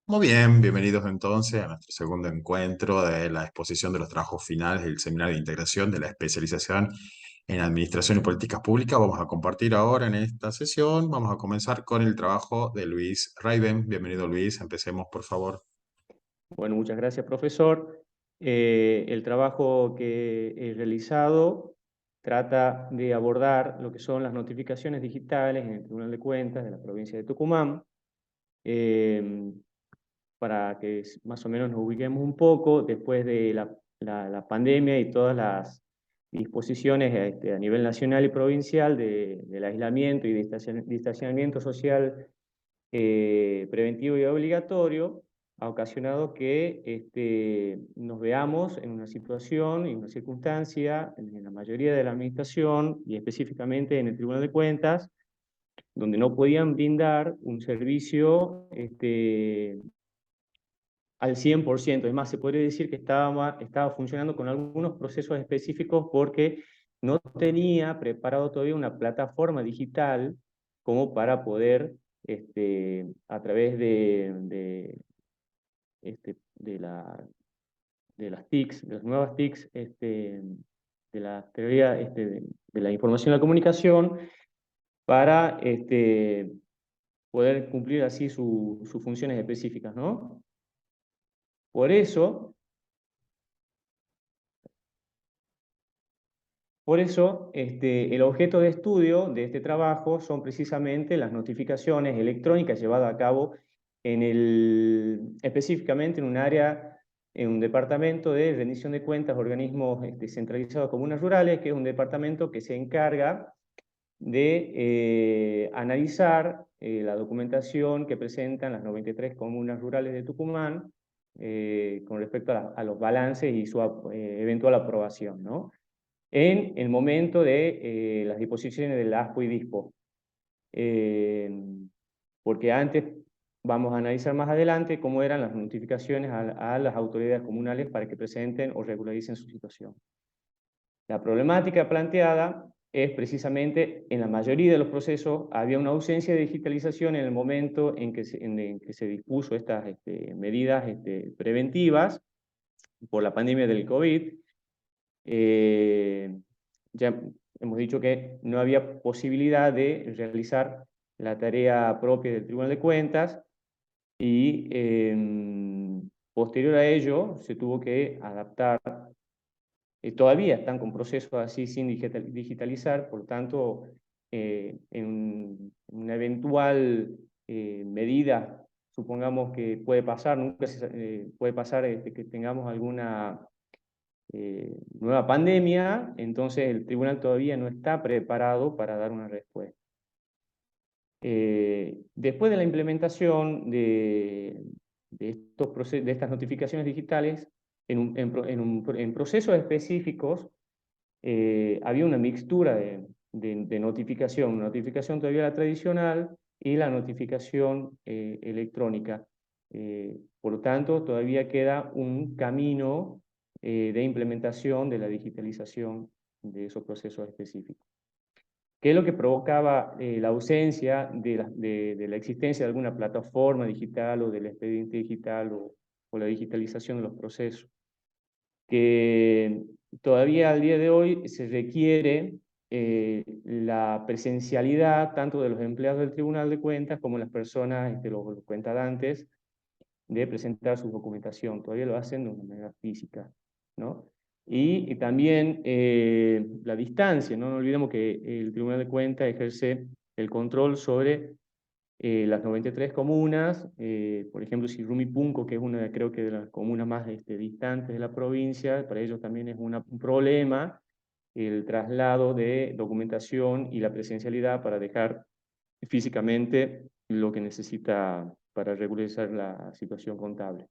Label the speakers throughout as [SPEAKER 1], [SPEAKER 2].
[SPEAKER 1] Muy bien, bienvenidos entonces a nuestro segundo encuentro de la exposición de los trabajos finales del Seminario de Integración de la Especialización en Administración y Políticas Públicas. Vamos a compartir ahora en esta sesión. Vamos a comenzar con el trabajo de Luis Raiben. Bienvenido, Luis. Empecemos, por favor.
[SPEAKER 2] Bueno, muchas gracias, profesor. El trabajo que he realizado trata de abordar lo que son las notificaciones digitales en el Tribunal de Cuentas de la provincia de Tucumán. Eh, para que más o menos nos ubiquemos un poco, después de la pandemia y todas las disposiciones a nivel nacional y provincial del aislamiento y distanciamiento social preventivo y obligatorio, ha ocasionado que nos veamos en una situación y una circunstancia en la mayoría de la administración y específicamente en el Tribunal de Cuentas, donde no podían brindar un servicio al 100%. Es más, se podría decir que estaba funcionando con algunos procesos específicos porque no tenía preparado todavía una plataforma digital como para poder, a través de las TICs, de las nuevas TICs, de la teoría de la información y la comunicación, para poder cumplir así sus funciones específicas, ¿no? Por eso, el objeto de estudio de este trabajo son precisamente las notificaciones electrónicas llevadas a cabo específicamente en un área, en un departamento de rendición de cuentas, organismos centralizados comunas rurales, que es un departamento que se encarga de analizar la documentación que presentan las 93 comunas rurales de Tucumán con respecto a los balances y su eventual aprobación, ¿no? En el momento de las disposiciones del ASPO y DISPO. Eh, Porque antes vamos a analizar más adelante cómo eran las notificaciones a las autoridades comunales para que presenten o regularicen su situación. La problemática planteada es precisamente, en la mayoría de los procesos, había una ausencia de digitalización en el momento en que se dispuso estas medidas preventivas por la pandemia del COVID. Ya hemos dicho que no había posibilidad de realizar la tarea propia del Tribunal de Cuentas y posterior a ello se tuvo que adaptar. Todavía están con procesos así sin digitalizar, por lo tanto, en una eventual medida, supongamos que puede pasar, nunca puede pasar que tengamos alguna nueva pandemia, entonces el tribunal todavía no está preparado para dar una respuesta. Después de la implementación de estas notificaciones digitales, en procesos específicos, había una mixtura de notificación, una notificación todavía la tradicional y la notificación electrónica. Por lo tanto, todavía queda un camino de implementación de la digitalización de esos procesos específicos. ¿Qué es lo que provocaba la ausencia de la existencia de alguna plataforma digital o del expediente digital o la digitalización de los procesos? Que todavía al día de hoy se requiere la presencialidad tanto de los empleados del Tribunal de Cuentas como las personas, los cuentadantes, de presentar su documentación. Todavía lo hacen de una manera física, ¿no? Y también la distancia, ¿no? No olvidemos que el Tribunal de Cuentas ejerce el control sobre las 93 comunas, por ejemplo, si Rumipunco, que es una, creo que de las comunas más distantes de la provincia, para ellos también es un problema el traslado de documentación y la presencialidad para dejar físicamente lo que necesita para regularizar la situación contable.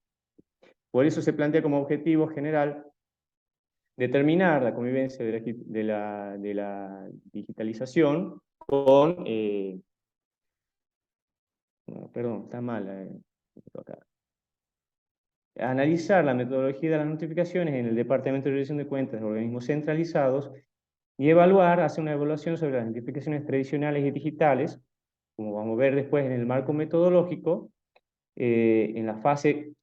[SPEAKER 2] Por eso se plantea como objetivo general determinar la convivencia de la digitalización con no, perdón, está mal. Acá. Analizar la metodología de las notificaciones en el Departamento de Rendición de Cuentas de organismos centralizados y evaluar, hacer una evaluación sobre las notificaciones tradicionales y digitales, como vamos a ver después en el marco metodológico, en la fase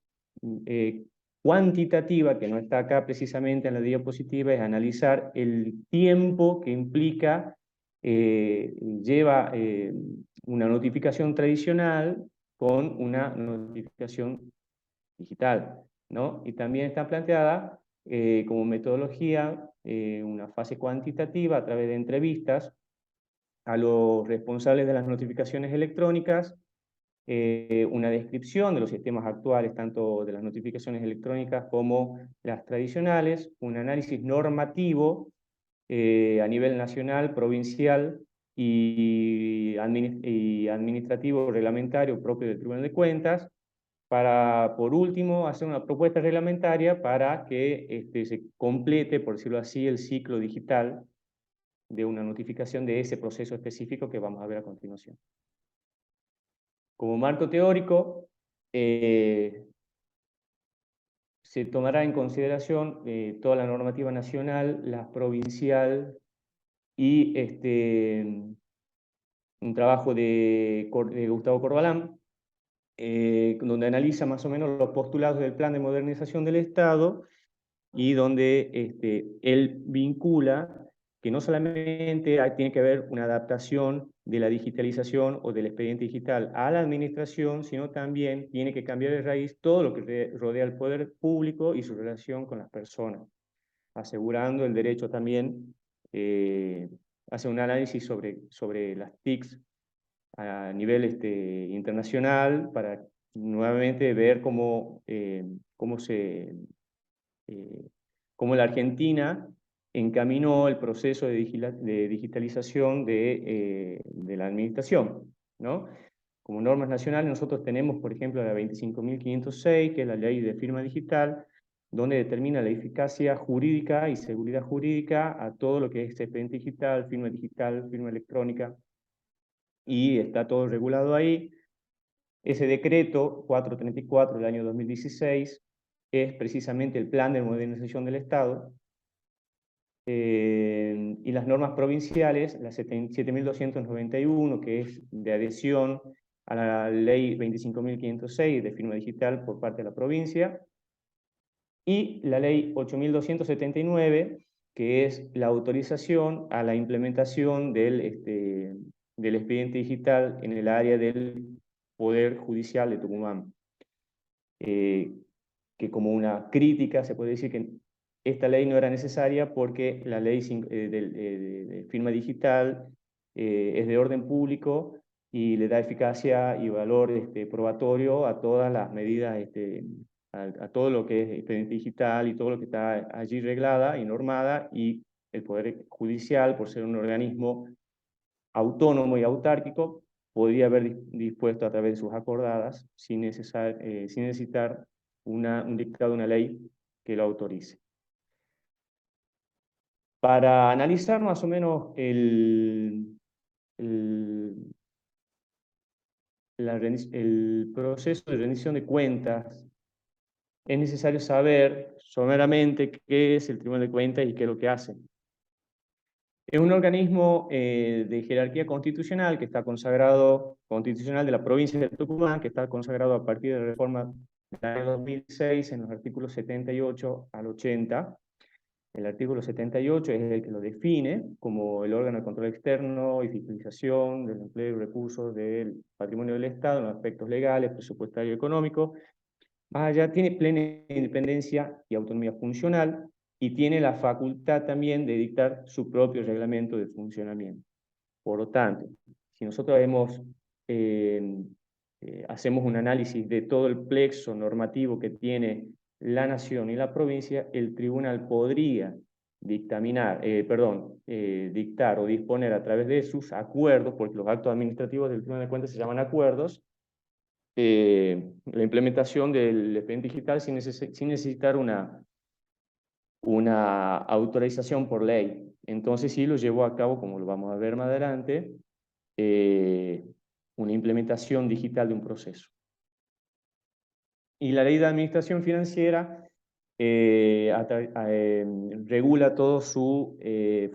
[SPEAKER 2] cuantitativa, que no está acá precisamente en la diapositiva, es analizar el tiempo que implica, lleva una notificación tradicional con una notificación digital, ¿no? Y también está planteada como metodología una fase cuantitativa a través de entrevistas a los responsables de las notificaciones electrónicas, una descripción de los sistemas actuales, tanto de las notificaciones electrónicas como las tradicionales, un análisis normativo a nivel nacional, provincial y administrativo reglamentario propio del Tribunal de Cuentas, para, por último, hacer una propuesta reglamentaria para que se complete, por decirlo así, el ciclo digital de una notificación de ese proceso específico que vamos a ver a continuación. Como marco teórico, se tomará en consideración toda la normativa nacional, la provincial y un trabajo de Gustavo Corbalán, donde analiza más o menos los postulados del Plan de Modernización del Estado y donde él vincula que no solamente tiene que haber una adaptación de la digitalización o del expediente digital a la administración, sino también tiene que cambiar de raíz todo lo que rodea al poder público y su relación con las personas, asegurando el derecho también, hace un análisis sobre las TICs a nivel internacional para nuevamente ver eh, cómo la Argentina encaminó el proceso de digitalización de la administración, ¿no? Como normas nacionales nosotros tenemos, por ejemplo, la 25.506, que es la ley de firma digital, donde determina la eficacia jurídica y seguridad jurídica a todo lo que es expediente digital, firma electrónica, y está todo regulado ahí. Ese decreto 434 del año 2016 es precisamente el plan de modernización del Estado, y las normas provinciales, la 7.291, que es de adhesión a la ley 25.506 de firma digital por parte de la provincia, y la ley 8.279, que es la autorización a la implementación del expediente digital en el área del Poder Judicial de Tucumán. Que como una crítica se puede decir que esta ley no era necesaria porque la ley de firma digital es de orden público y le da eficacia y valor probatorio a todas las medidas, a todo lo que es expediente digital y todo lo que está allí reglada y normada, y el Poder Judicial, por ser un organismo autónomo y autárquico, podría haber dispuesto a través de sus acordadas sin necesitar un dictado de una ley que lo autorice. Para analizar más o menos el proceso de rendición de cuentas, es necesario saber someramente qué es el Tribunal de Cuentas y qué es lo que hace. Es un organismo de jerarquía constitucional que está consagrado, constitucional de la provincia de Tucumán, que está consagrado a partir de la reforma del año 2006 en los artículos 78 al 80. El artículo 78 es el que lo define como el órgano de control externo y fiscalización del empleo y recursos del patrimonio del Estado en los aspectos legales, presupuestario y económico. Más allá, tiene plena independencia y autonomía funcional y tiene la facultad también de dictar su propio reglamento de funcionamiento. Por lo tanto, si nosotros hacemos un análisis de todo el plexo normativo que tiene la nación y la provincia, el tribunal podría dictar o disponer a través de sus acuerdos, porque los actos administrativos del Tribunal de Cuentas se llaman acuerdos, la implementación del expediente digital sin necesitar una autorización por ley. Entonces sí lo llevó a cabo, como lo vamos a ver más adelante, una implementación digital de un proceso. Y la ley de administración financiera regula todo su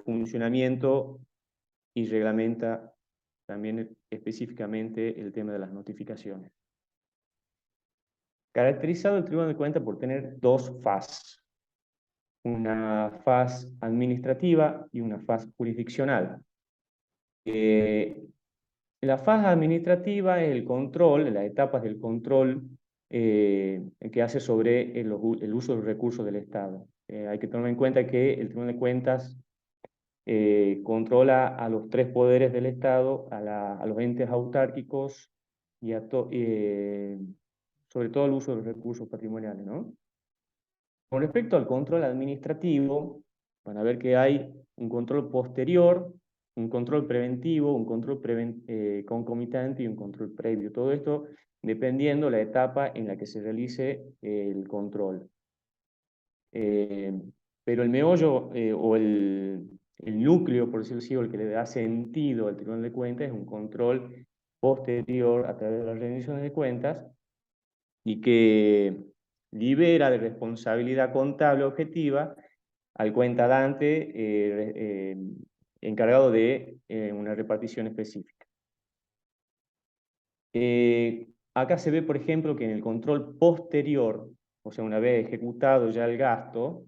[SPEAKER 2] funcionamiento y reglamenta también específicamente el tema de las notificaciones. Caracterizado el Tribunal de Cuentas por tener dos fases, una fase administrativa y una fase jurisdiccional. La fase administrativa es el control, las etapas del control que hace sobre el uso de los recursos del Estado. Hay que tener en cuenta que el Tribunal de Cuentas controla a los tres poderes del Estado, a los entes autárquicos y sobre todo el uso de los recursos patrimoniales, ¿no? Con respecto al control administrativo, van a ver que hay un control posterior, un control preventivo, un control concomitante y un control previo. Todo esto dependiendo la etapa en la que se realice el control. Pero el meollo o el núcleo, por decirlo así, o el que le da sentido al Tribunal de Cuentas es un control posterior a través de las rendiciones de cuentas y que libera de responsabilidad contable objetiva al cuentadante encargado de una repartición específica. Acá se ve, por ejemplo, que en el control posterior, o sea, una vez ejecutado ya el gasto,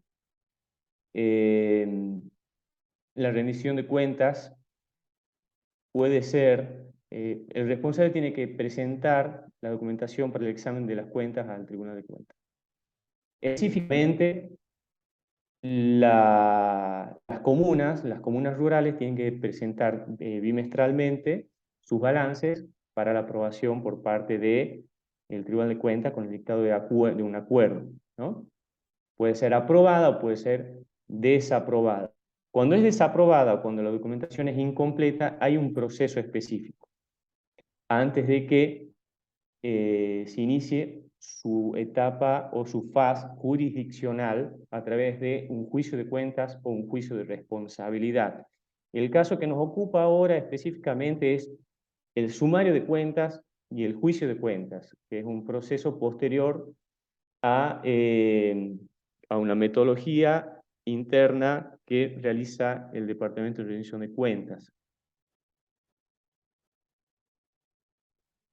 [SPEAKER 2] la rendición de cuentas puede ser, el responsable tiene que presentar la documentación para el examen de las cuentas al Tribunal de Cuentas. Específicamente, las comunas rurales tienen que presentar bimestralmente sus balances para la aprobación por parte del Tribunal de Cuentas con el dictado de un acuerdo, ¿no? Puede ser aprobada o puede ser desaprobada. Cuando es desaprobada o cuando la documentación es incompleta, hay un proceso específico antes de que se inicie su etapa o su fase jurisdiccional a través de un juicio de cuentas o un juicio de responsabilidad. El caso que nos ocupa ahora específicamente es el sumario de cuentas y el juicio de cuentas, que es un proceso posterior a una metodología interna que realiza el Departamento de Rendición de Cuentas.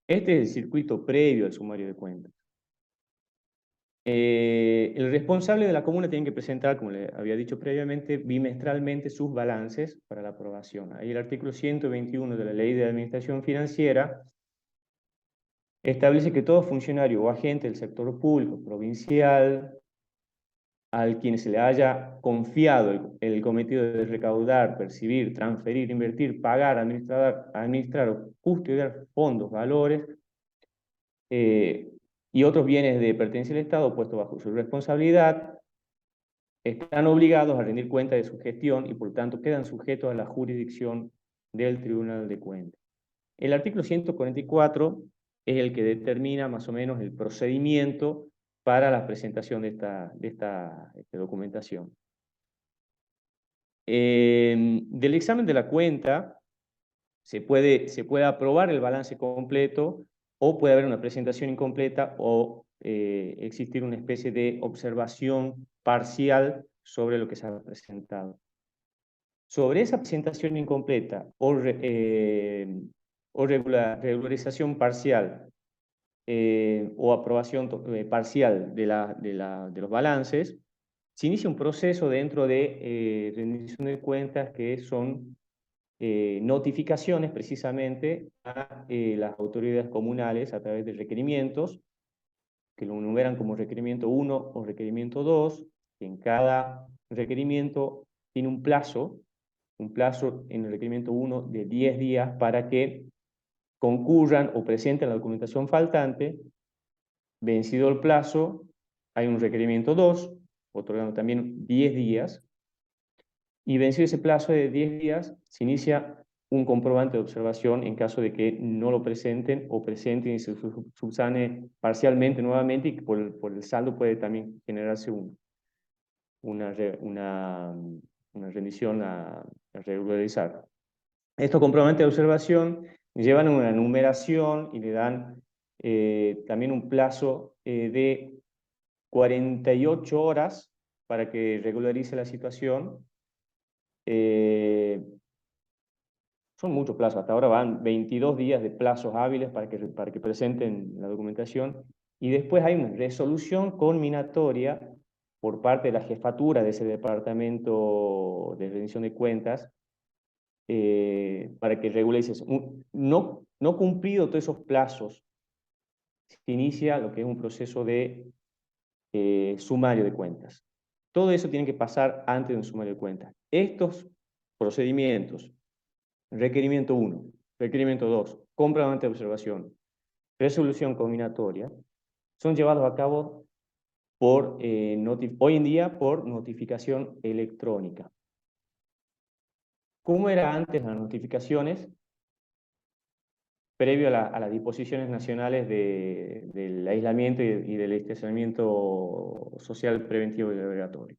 [SPEAKER 2] Este es el circuito previo al sumario de cuentas. El responsable de la comuna tiene que presentar, como le había dicho previamente, bimestralmente sus balances para la aprobación. Ahí el artículo 121 de la Ley de Administración Financiera establece que todo funcionario o agente del sector público, provincial, al quien se le haya confiado el cometido de recaudar, percibir, transferir, invertir, pagar, administrar o custodiar fondos, valores y otros bienes de pertenencia al Estado puestos bajo su responsabilidad, están obligados a rendir cuenta de su gestión y por tanto quedan sujetos a la jurisdicción del Tribunal de Cuentas. El artículo 144 es el que determina más o menos el procedimiento para la presentación de esta documentación. Del examen de la cuenta se puede aprobar el balance completo o puede haber una presentación incompleta o existir una especie de observación parcial sobre lo que se ha presentado. Sobre esa presentación incompleta o regularización parcial o aprobación parcial de los balances, se inicia un proceso dentro de rendición de cuentas que son notificaciones precisamente a las autoridades comunales a través de requerimientos, que lo enumeran como requerimiento 1 o requerimiento 2, que en cada requerimiento tiene un plazo en el requerimiento 1 de 10 días para que concurran o presenten la documentación faltante. Vencido el plazo, hay un requerimiento 2, otorgando también 10 días, y vencido ese plazo de 10 días, se inicia un comprobante de observación en caso de que no lo presenten o presenten y se subsane parcialmente nuevamente, y que por el saldo puede también generarse una rendición a regularizar. Estos comprobantes de observación llevan una numeración y le dan también un plazo de 48 horas para que regularice la situación. Son muchos plazos, hasta ahora van 22 días de plazos hábiles para que presenten la documentación y después hay una resolución conminatoria por parte de la jefatura de ese departamento de rendición de cuentas para que regule, dices, no cumplido todos esos plazos, se inicia lo que es un proceso de sumario de cuentas. Todo eso tiene que pasar antes de un sumario de cuentas. Estos procedimientos, requerimiento 1, requerimiento 2, comprobante de observación, resolución combinatoria, son llevados a cabo por, hoy en día por notificación electrónica. ¿Cómo era antes las notificaciones? Previo a las disposiciones nacionales del aislamiento y del distanciamiento social preventivo y obligatorio.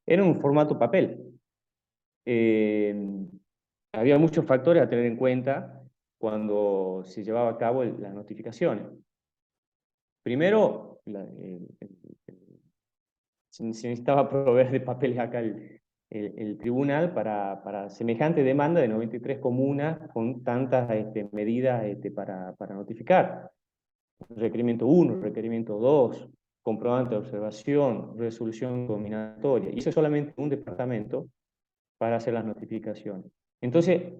[SPEAKER 2] Era un formato papel. Había muchos factores a tener en cuenta cuando se llevaba a cabo las notificaciones. Primero, se necesitaba proveer de papeles acá el tribunal para semejante demanda de 93 comunas con tantas medidas para notificar. Requerimiento 1, requerimiento 2, comprobante de observación, resolución combinatoria. Y eso es solamente un departamento para hacer las notificaciones. Entonces,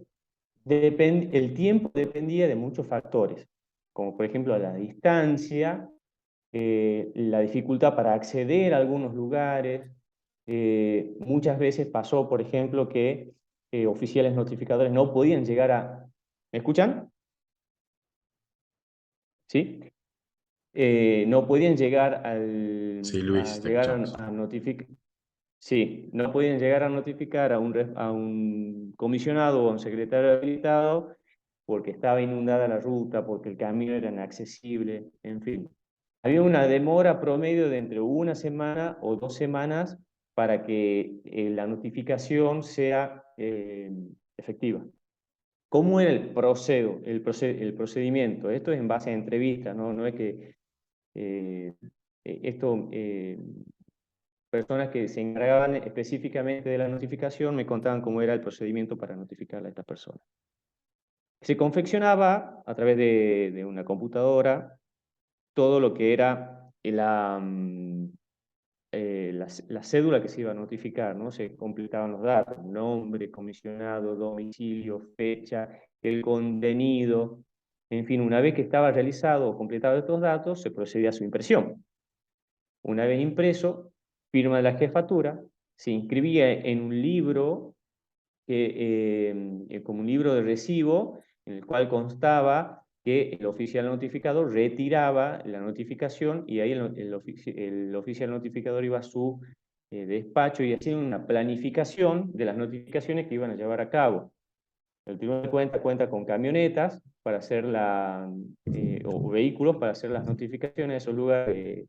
[SPEAKER 2] el tiempo dependía de muchos factores, como por ejemplo la distancia, la dificultad para acceder a algunos lugares. Muchas veces pasó, por ejemplo, que oficiales notificadores no podían llegar a... ¿Me escuchan? ¿Sí? No podían llegar
[SPEAKER 1] Sí, Luis, te escuchamos.
[SPEAKER 2] a notificar. Sí, no podían llegar a notificar a un comisionado o a un secretario habilitado porque estaba inundada la ruta, porque el camino era inaccesible, en fin. Había una demora promedio de entre una semana o 2 semanas para que la notificación sea efectiva. ¿Cómo era el procedimiento? Esto es en base a entrevistas, no es que eh, esto personas que se encargaban específicamente de la notificación me contaban cómo era el procedimiento para notificar a estas personas. Se confeccionaba a través de una computadora todo lo que era la cédula que se iba a notificar, ¿no? Se completaban los datos, nombre, comisionado, domicilio, fecha, el contenido, en fin, una vez que estaba realizado o completado estos datos, se procedía a su impresión. Una vez impreso, firma de la jefatura, se inscribía en un libro, como un libro de recibo, en el cual constaba que el oficial notificador retiraba la notificación y ahí el oficial notificador iba a su despacho y hacía una planificación de las notificaciones que iban a llevar a cabo. El Tribunal de Cuentas cuenta con camionetas para hacer o vehículos para hacer las notificaciones de esos lugares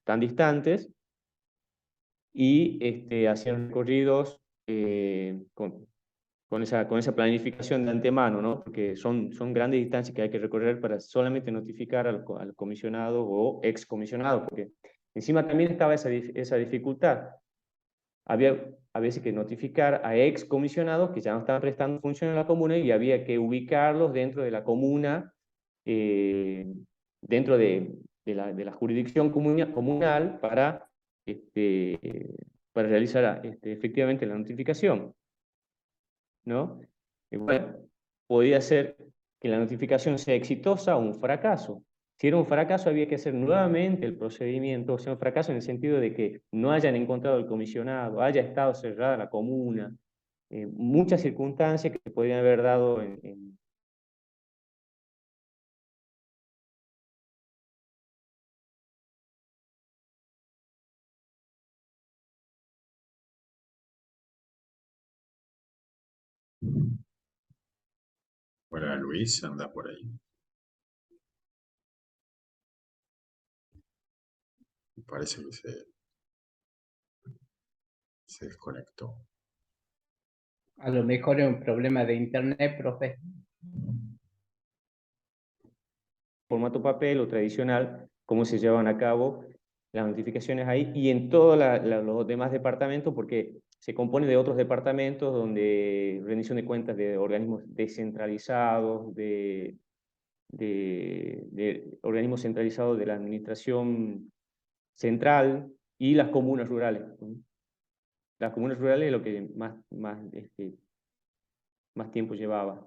[SPEAKER 2] tan distantes y hacían recorridos con esa planificación de antemano, ¿no? Porque son grandes distancias que hay que recorrer para solamente notificar al comisionado o excomisionado, porque encima también estaba esa dificultad. Había a veces que notificar a excomisionados que ya no estaban prestando función en la comuna y había que ubicarlos dentro de la comuna, dentro de la jurisdicción comunal para realizar efectivamente la notificación, ¿no? Y bueno, podía ser que la notificación sea exitosa o un fracaso. Si era un fracaso, había que hacer nuevamente el procedimiento, o sea, un fracaso en el sentido de que no hayan encontrado el comisionado, haya estado cerrada la comuna, muchas circunstancias que se podrían haber dado en...
[SPEAKER 1] Hola, Luis, anda por ahí. Parece que se desconectó.
[SPEAKER 3] A lo mejor es un problema de internet, profe.
[SPEAKER 2] formato papel o tradicional, cómo se llevan a cabo las notificaciones ahí y en todos los demás departamentos, porque se compone de otros departamentos donde rendición de cuentas de organismos descentralizados, organismo centralizado de la administración central y las comunas rurales. Las comunas rurales es lo que más tiempo llevaba.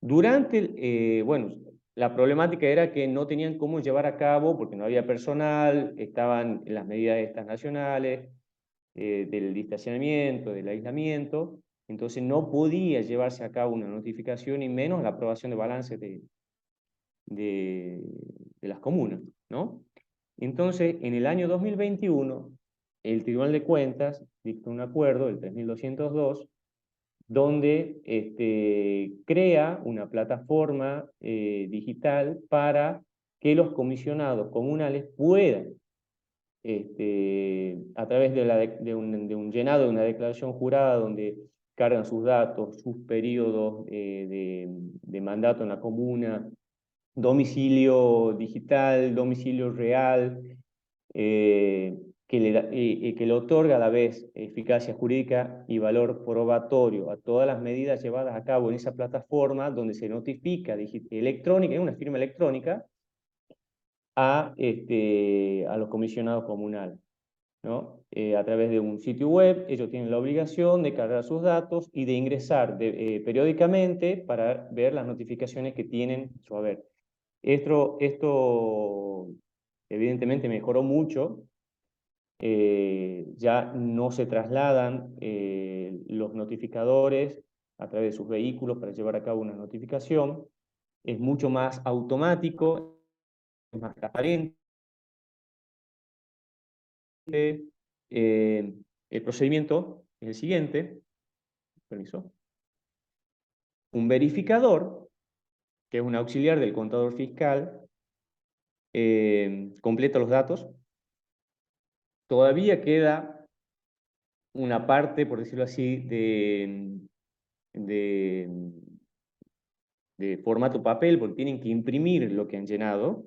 [SPEAKER 2] Bueno, la problemática era que no tenían cómo llevar a cabo, porque no había personal, estaban en las medidas estas nacionales, del distanciamiento, del aislamiento, entonces no podía llevarse a cabo una notificación y menos la aprobación de balances de las comunas, ¿no? Entonces, en el año 2021, el Tribunal de Cuentas dictó un acuerdo, el 3202, donde crea una plataforma digital para que los comisionados comunales puedan, a través de un llenado de una declaración jurada donde cargan sus datos, sus periodos de mandato en la comuna, domicilio digital, domicilio real, que le otorga a la vez eficacia jurídica y valor probatorio a todas las medidas llevadas a cabo en esa plataforma donde se notifica electrónica, en una firma electrónica, a los comisionados comunales, ¿no? A través de un sitio web, ellos tienen la obligación de cargar sus datos y de ingresar periódicamente para ver las notificaciones que tienen a su haber. Esto evidentemente mejoró mucho. Ya no se trasladan los notificadores a través de sus vehículos para llevar a cabo una notificación. Es mucho más automático, es más transparente. El procedimiento es el siguiente. Permiso. Un verificador, que es un auxiliar del contador fiscal, completa los datos. Todavía queda una parte, por decirlo así, de formato papel, porque tienen que imprimir lo que han llenado,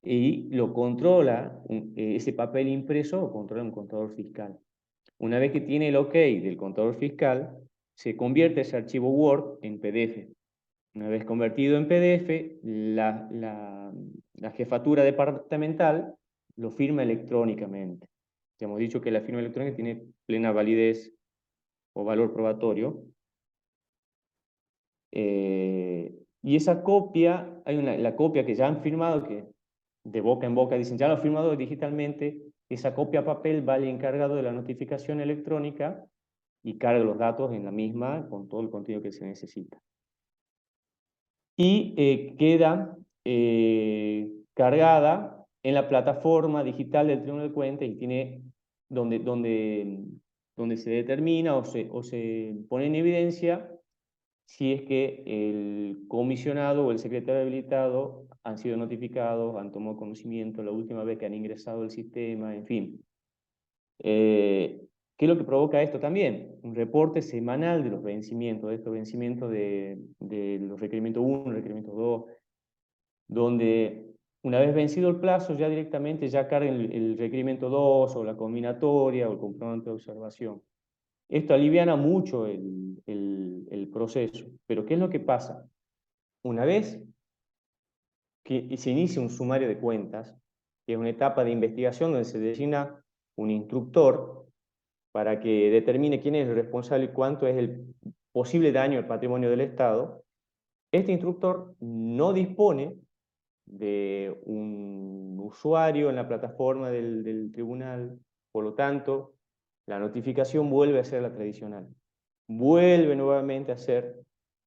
[SPEAKER 2] y lo controla, ese papel impreso lo controla un contador fiscal. Una vez que tiene el OK del contador fiscal, se convierte ese archivo Word en PDF. Una vez convertido en PDF, la jefatura departamental lo firma electrónicamente. Ya hemos dicho que la firma electrónica tiene plena validez o valor probatorio. Y esa copia, la copia que ya han firmado, que de boca en boca dicen ya lo han firmado digitalmente, esa copia a papel va al encargado de la notificación electrónica y carga los datos en la misma con todo el contenido que se necesita. Y queda cargada en la plataforma digital del Tribunal de Cuentas y tiene donde se determina o se pone en evidencia si es que el comisionado o el secretario habilitado han sido notificados, han tomado conocimiento la última vez que han ingresado al sistema, en fin. ¿Qué es lo que provoca esto también? Un reporte semanal de los vencimientos, de estos vencimientos de los requerimientos 1, requerimientos 2, donde una vez vencido el plazo ya directamente ya carguen el requerimiento 2 o la combinatoria o el comprobante de observación. Esto aliviana mucho el proceso, pero ¿qué es lo que pasa? Una vez que se inicia un sumario de cuentas, que es una etapa de investigación donde se designa un instructor para que determine quién es el responsable y cuánto es el posible daño al patrimonio del Estado, este instructor no dispone de un usuario en la plataforma del tribunal, por lo tanto, la notificación vuelve a ser la tradicional. Vuelve nuevamente a ser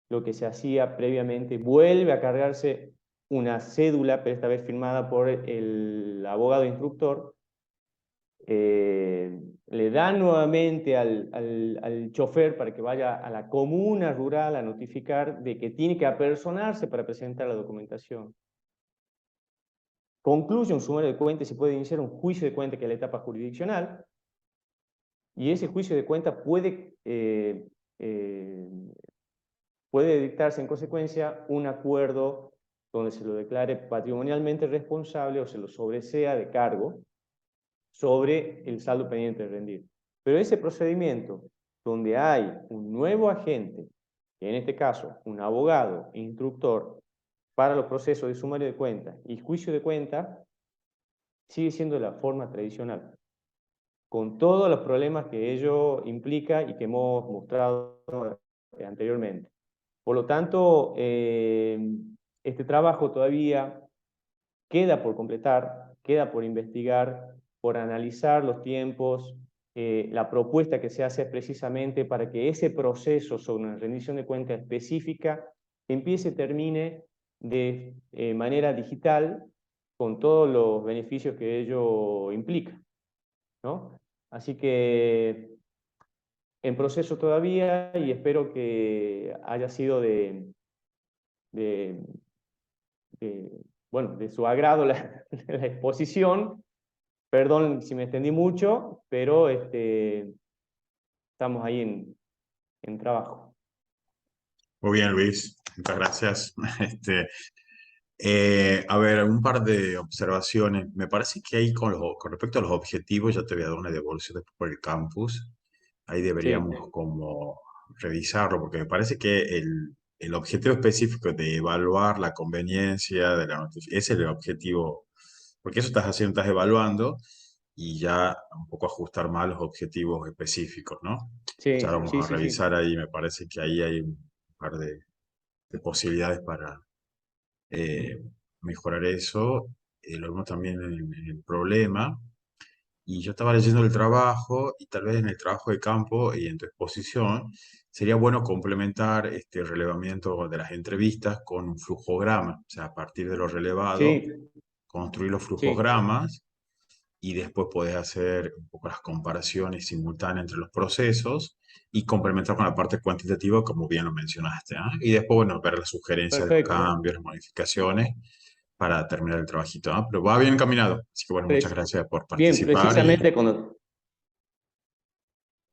[SPEAKER 2] lo que se hacía previamente, vuelve a cargarse una cédula, pero esta vez firmada por el abogado instructor, le dan nuevamente al chofer para que vaya a la comuna rural a notificar de que tiene que apersonarse para presentar la documentación. Concluye un sumario de cuentas y se puede iniciar un juicio de cuentas, que es la etapa jurisdiccional, y ese juicio de cuentas puede dictarse en consecuencia un acuerdo donde se lo declare patrimonialmente responsable o se lo sobresea de cargo sobre el saldo pendiente de rendir. Pero ese procedimiento donde hay un nuevo agente, que en este caso un abogado instructor, para los procesos de sumario de cuentas y juicio de cuentas sigue siendo la forma tradicional, con todos los problemas que ello implica y que hemos mostrado anteriormente. Por lo tanto, este trabajo todavía queda por completar, queda por investigar, por analizar los tiempos. La propuesta que se hace es precisamente para que ese proceso sobre una rendición de cuentas específica empiece y termine de manera digital con todos los beneficios que ello implica, ¿no? Así que en proceso todavía y espero que haya sido de, de, bueno, de su agrado la exposición. Perdón si me extendí mucho, pero estamos ahí en trabajo.
[SPEAKER 1] Muy bien, Luis, muchas gracias. A ver, un par de observaciones. Me parece que ahí con respecto a los objetivos, ya te voy a dar una devolución después por el campus. Ahí
[SPEAKER 2] Sí,
[SPEAKER 1] deberíamos como revisarlo, porque me parece que el objetivo específico de evaluar la conveniencia de la notificación, ese es el objetivo, porque eso estás haciendo, estás evaluando y ya un poco ajustar más los objetivos específicos, ¿no? Ya lo
[SPEAKER 2] sí,
[SPEAKER 1] vamos
[SPEAKER 2] sí,
[SPEAKER 1] a
[SPEAKER 2] sí, sí.
[SPEAKER 1] revisar ahí, me parece que ahí hay un par de posibilidades para eh, mejorar eso. Lo vemos también en el problema. Y yo estaba leyendo el trabajo y tal vez en el trabajo de campo y en tu exposición sería bueno complementar este relevamiento de las entrevistas con un flujograma, o sea, a partir de lo relevado,
[SPEAKER 2] Sí,
[SPEAKER 1] construir los
[SPEAKER 2] sí,
[SPEAKER 1] flujogramas y después podés hacer un poco las comparaciones simultáneas entre los procesos y complementar con la parte cuantitativa, como bien lo mencionaste, ¿ah? Y después, bueno, ver las sugerencias de los
[SPEAKER 2] perfecto.
[SPEAKER 1] cambios, las modificaciones para terminar el trabajito, ¿ah? Pero va bien encaminado. Así que, bueno, muchas
[SPEAKER 2] Preci-
[SPEAKER 1] gracias por
[SPEAKER 2] Bien,
[SPEAKER 1] participar y
[SPEAKER 2] precisamente cuando,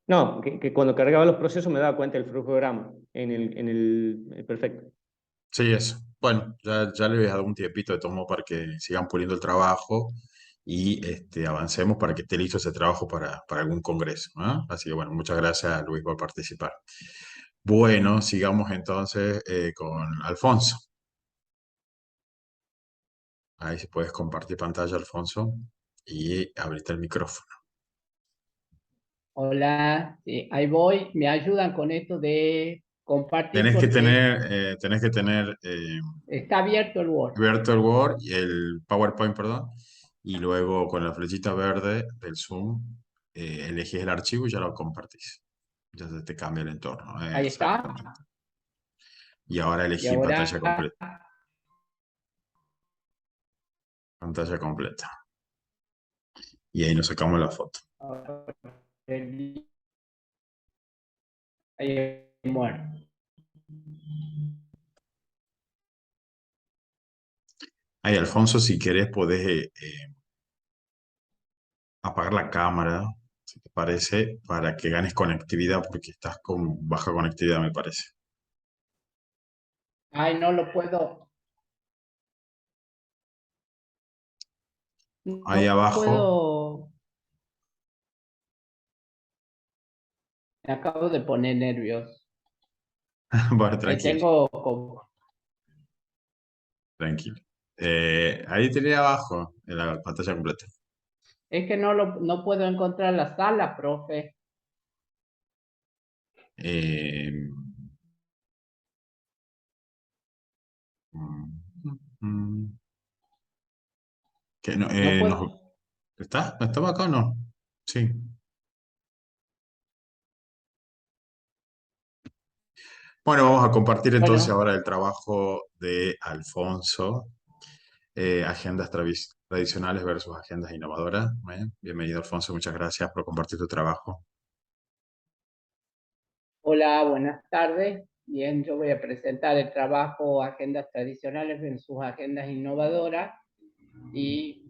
[SPEAKER 2] no, que cuando cargaba los procesos me daba cuenta del flujograma perfecto.
[SPEAKER 1] sí, eso. Bueno, ya le voy a dar un tiempito de tomo para que sigan puliendo el trabajo y avancemos para que esté listo ese trabajo para algún congreso, ¿ah? Así que bueno, muchas gracias Luis por participar. Bueno, sigamos entonces con Alfonso. Ahí si puedes compartir pantalla, Alfonso, y abrirte el micrófono.
[SPEAKER 3] Hola, sí, ahí voy. Me ayudan con esto de compartir porque
[SPEAKER 1] Tenés que tener
[SPEAKER 3] está abierto el Word.
[SPEAKER 1] abierto el Word y el PowerPoint, perdón, y luego con la flechita verde del Zoom elegís el archivo y ya lo compartís. Ya se te cambia el entorno.
[SPEAKER 3] Ahí está.
[SPEAKER 1] Exactamente. Y ahora
[SPEAKER 3] Y
[SPEAKER 1] elegí
[SPEAKER 3] ahora
[SPEAKER 1] pantalla completa. Pantalla completa. Y ahí nos sacamos la foto.
[SPEAKER 3] ahí bueno.
[SPEAKER 1] Ahí, Alfonso, si querés, podés apagar la cámara, si te parece, para que ganes conectividad, porque estás con baja conectividad, me parece.
[SPEAKER 3] Ay, no lo puedo.
[SPEAKER 1] Ahí
[SPEAKER 3] No
[SPEAKER 1] abajo,
[SPEAKER 3] puedo. Me acabo de poner nervioso.
[SPEAKER 1] bueno,
[SPEAKER 3] Ahí
[SPEAKER 1] tranquilo,
[SPEAKER 3] tengo.
[SPEAKER 1] tranquilo. Ahí tenés abajo, en la pantalla completa.
[SPEAKER 3] Es que no puedo encontrar la sala, profe.
[SPEAKER 1] Eh, mm, que no,
[SPEAKER 3] No
[SPEAKER 1] no,
[SPEAKER 3] puedo.
[SPEAKER 1] ¿está? ¿No estaba acá o no? Sí. Bueno, vamos a compartir entonces
[SPEAKER 3] Bueno,
[SPEAKER 1] ahora el trabajo de Alfonso, agendas tradicionales versus agendas innovadoras. Bienvenido, Alfonso, muchas gracias por compartir tu trabajo.
[SPEAKER 3] hola, buenas tardes. Bien, yo voy a presentar el trabajo Agendas Tradicionales en sus agendas innovadoras y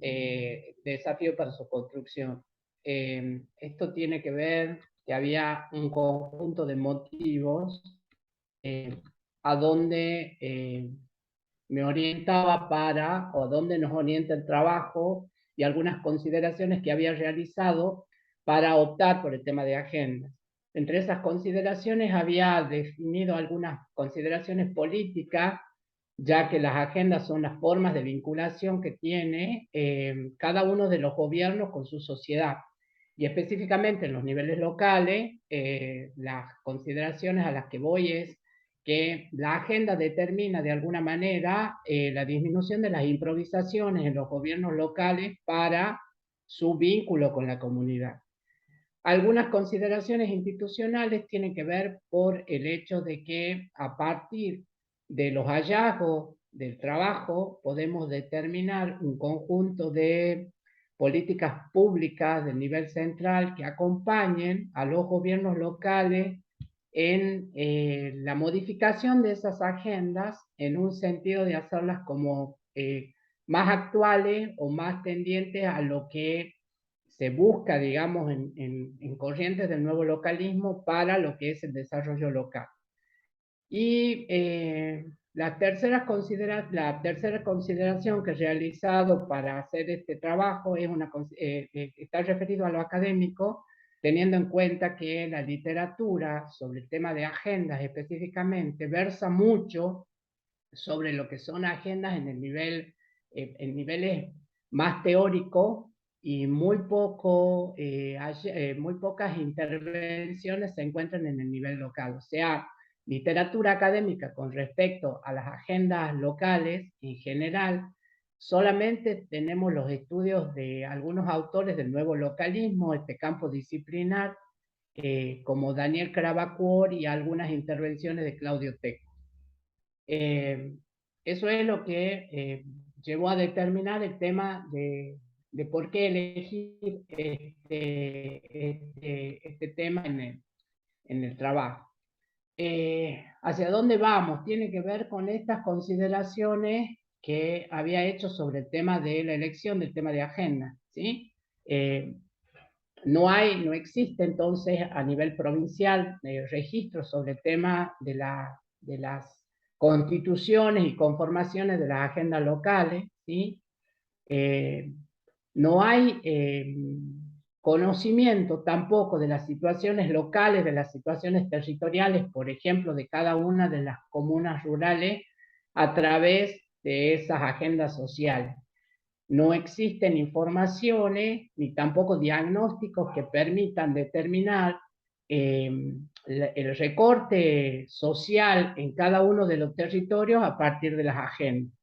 [SPEAKER 3] desafío para su construcción. Esto tiene que ver que había un conjunto de motivos a donde me orientaba o a donde nos orienta el trabajo y algunas consideraciones que había realizado para optar por el tema de agenda. Entre esas consideraciones había definido algunas consideraciones políticas ya que las agendas son las formas de vinculación que tiene cada uno de los gobiernos con su sociedad. Y específicamente en los niveles locales, las consideraciones a las que voy es que la agenda determina de alguna manera la disminución de las improvisaciones en los gobiernos locales para su vínculo con la comunidad. Algunas consideraciones institucionales tienen que ver por el hecho de que a partir de los hallazgos del trabajo podemos determinar un conjunto de políticas públicas del nivel central que acompañen a los gobiernos locales en la modificación de esas agendas en un sentido de hacerlas como más actuales o más tendientes a lo que se busca, digamos, en corrientes del nuevo localismo para lo que es el desarrollo local. Y la tercera consideración que he realizado para hacer este trabajo es está referido a lo académico, teniendo en cuenta que la literatura sobre el tema de agendas específicamente versa mucho sobre lo que son agendas en el nivel, en niveles más teóricos y muy pocas intervenciones se encuentran en el nivel local. O sea, literatura académica con respecto a las agendas locales en general, solamente tenemos los estudios de algunos autores del nuevo localismo, este campo disciplinar, como Daniel Carabacuor y algunas intervenciones de Claudio Tecco. Eso es lo que llevó a determinar el tema de por qué elegir este tema en el trabajo. ¿Hacia dónde vamos? Tiene que ver con estas consideraciones que había hecho sobre el tema de la elección del tema de agenda, ¿sí? No existe entonces a nivel provincial registro sobre el tema de las constituciones y conformaciones de las agendas locales, ¿sí? No hay conocimiento tampoco de las situaciones locales, de las situaciones territoriales, por ejemplo, de cada una de las comunas rurales a través de esas agendas sociales. No existen informaciones ni tampoco diagnósticos que permitan determinar el recorte social en cada uno de los territorios a partir de las agendas.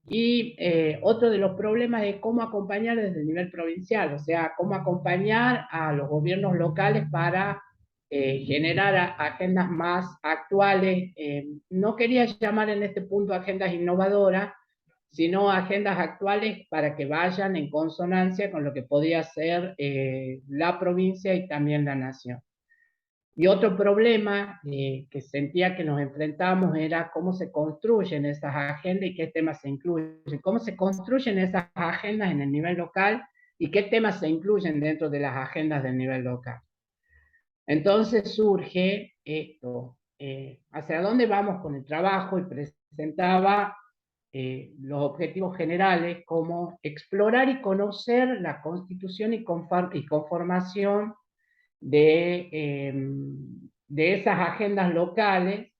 [SPEAKER 3] Y otro de los problemas es cómo acompañar desde el nivel provincial, o sea, cómo acompañar a los gobiernos locales para generar agendas más actuales. No quería llamar en este punto agendas innovadoras, sino agendas actuales para que vayan en consonancia con lo que podía ser la provincia y también la nación. Y otro problema que sentía que nos enfrentamos era cómo se construyen esas agendas y qué temas se incluyen, cómo se construyen esas agendas en el nivel local y qué temas se incluyen dentro de las agendas del nivel local. Entonces surge esto, hacia dónde vamos con el trabajo, y presentaba los objetivos generales como explorar y conocer la constitución y conformación de esas agendas locales,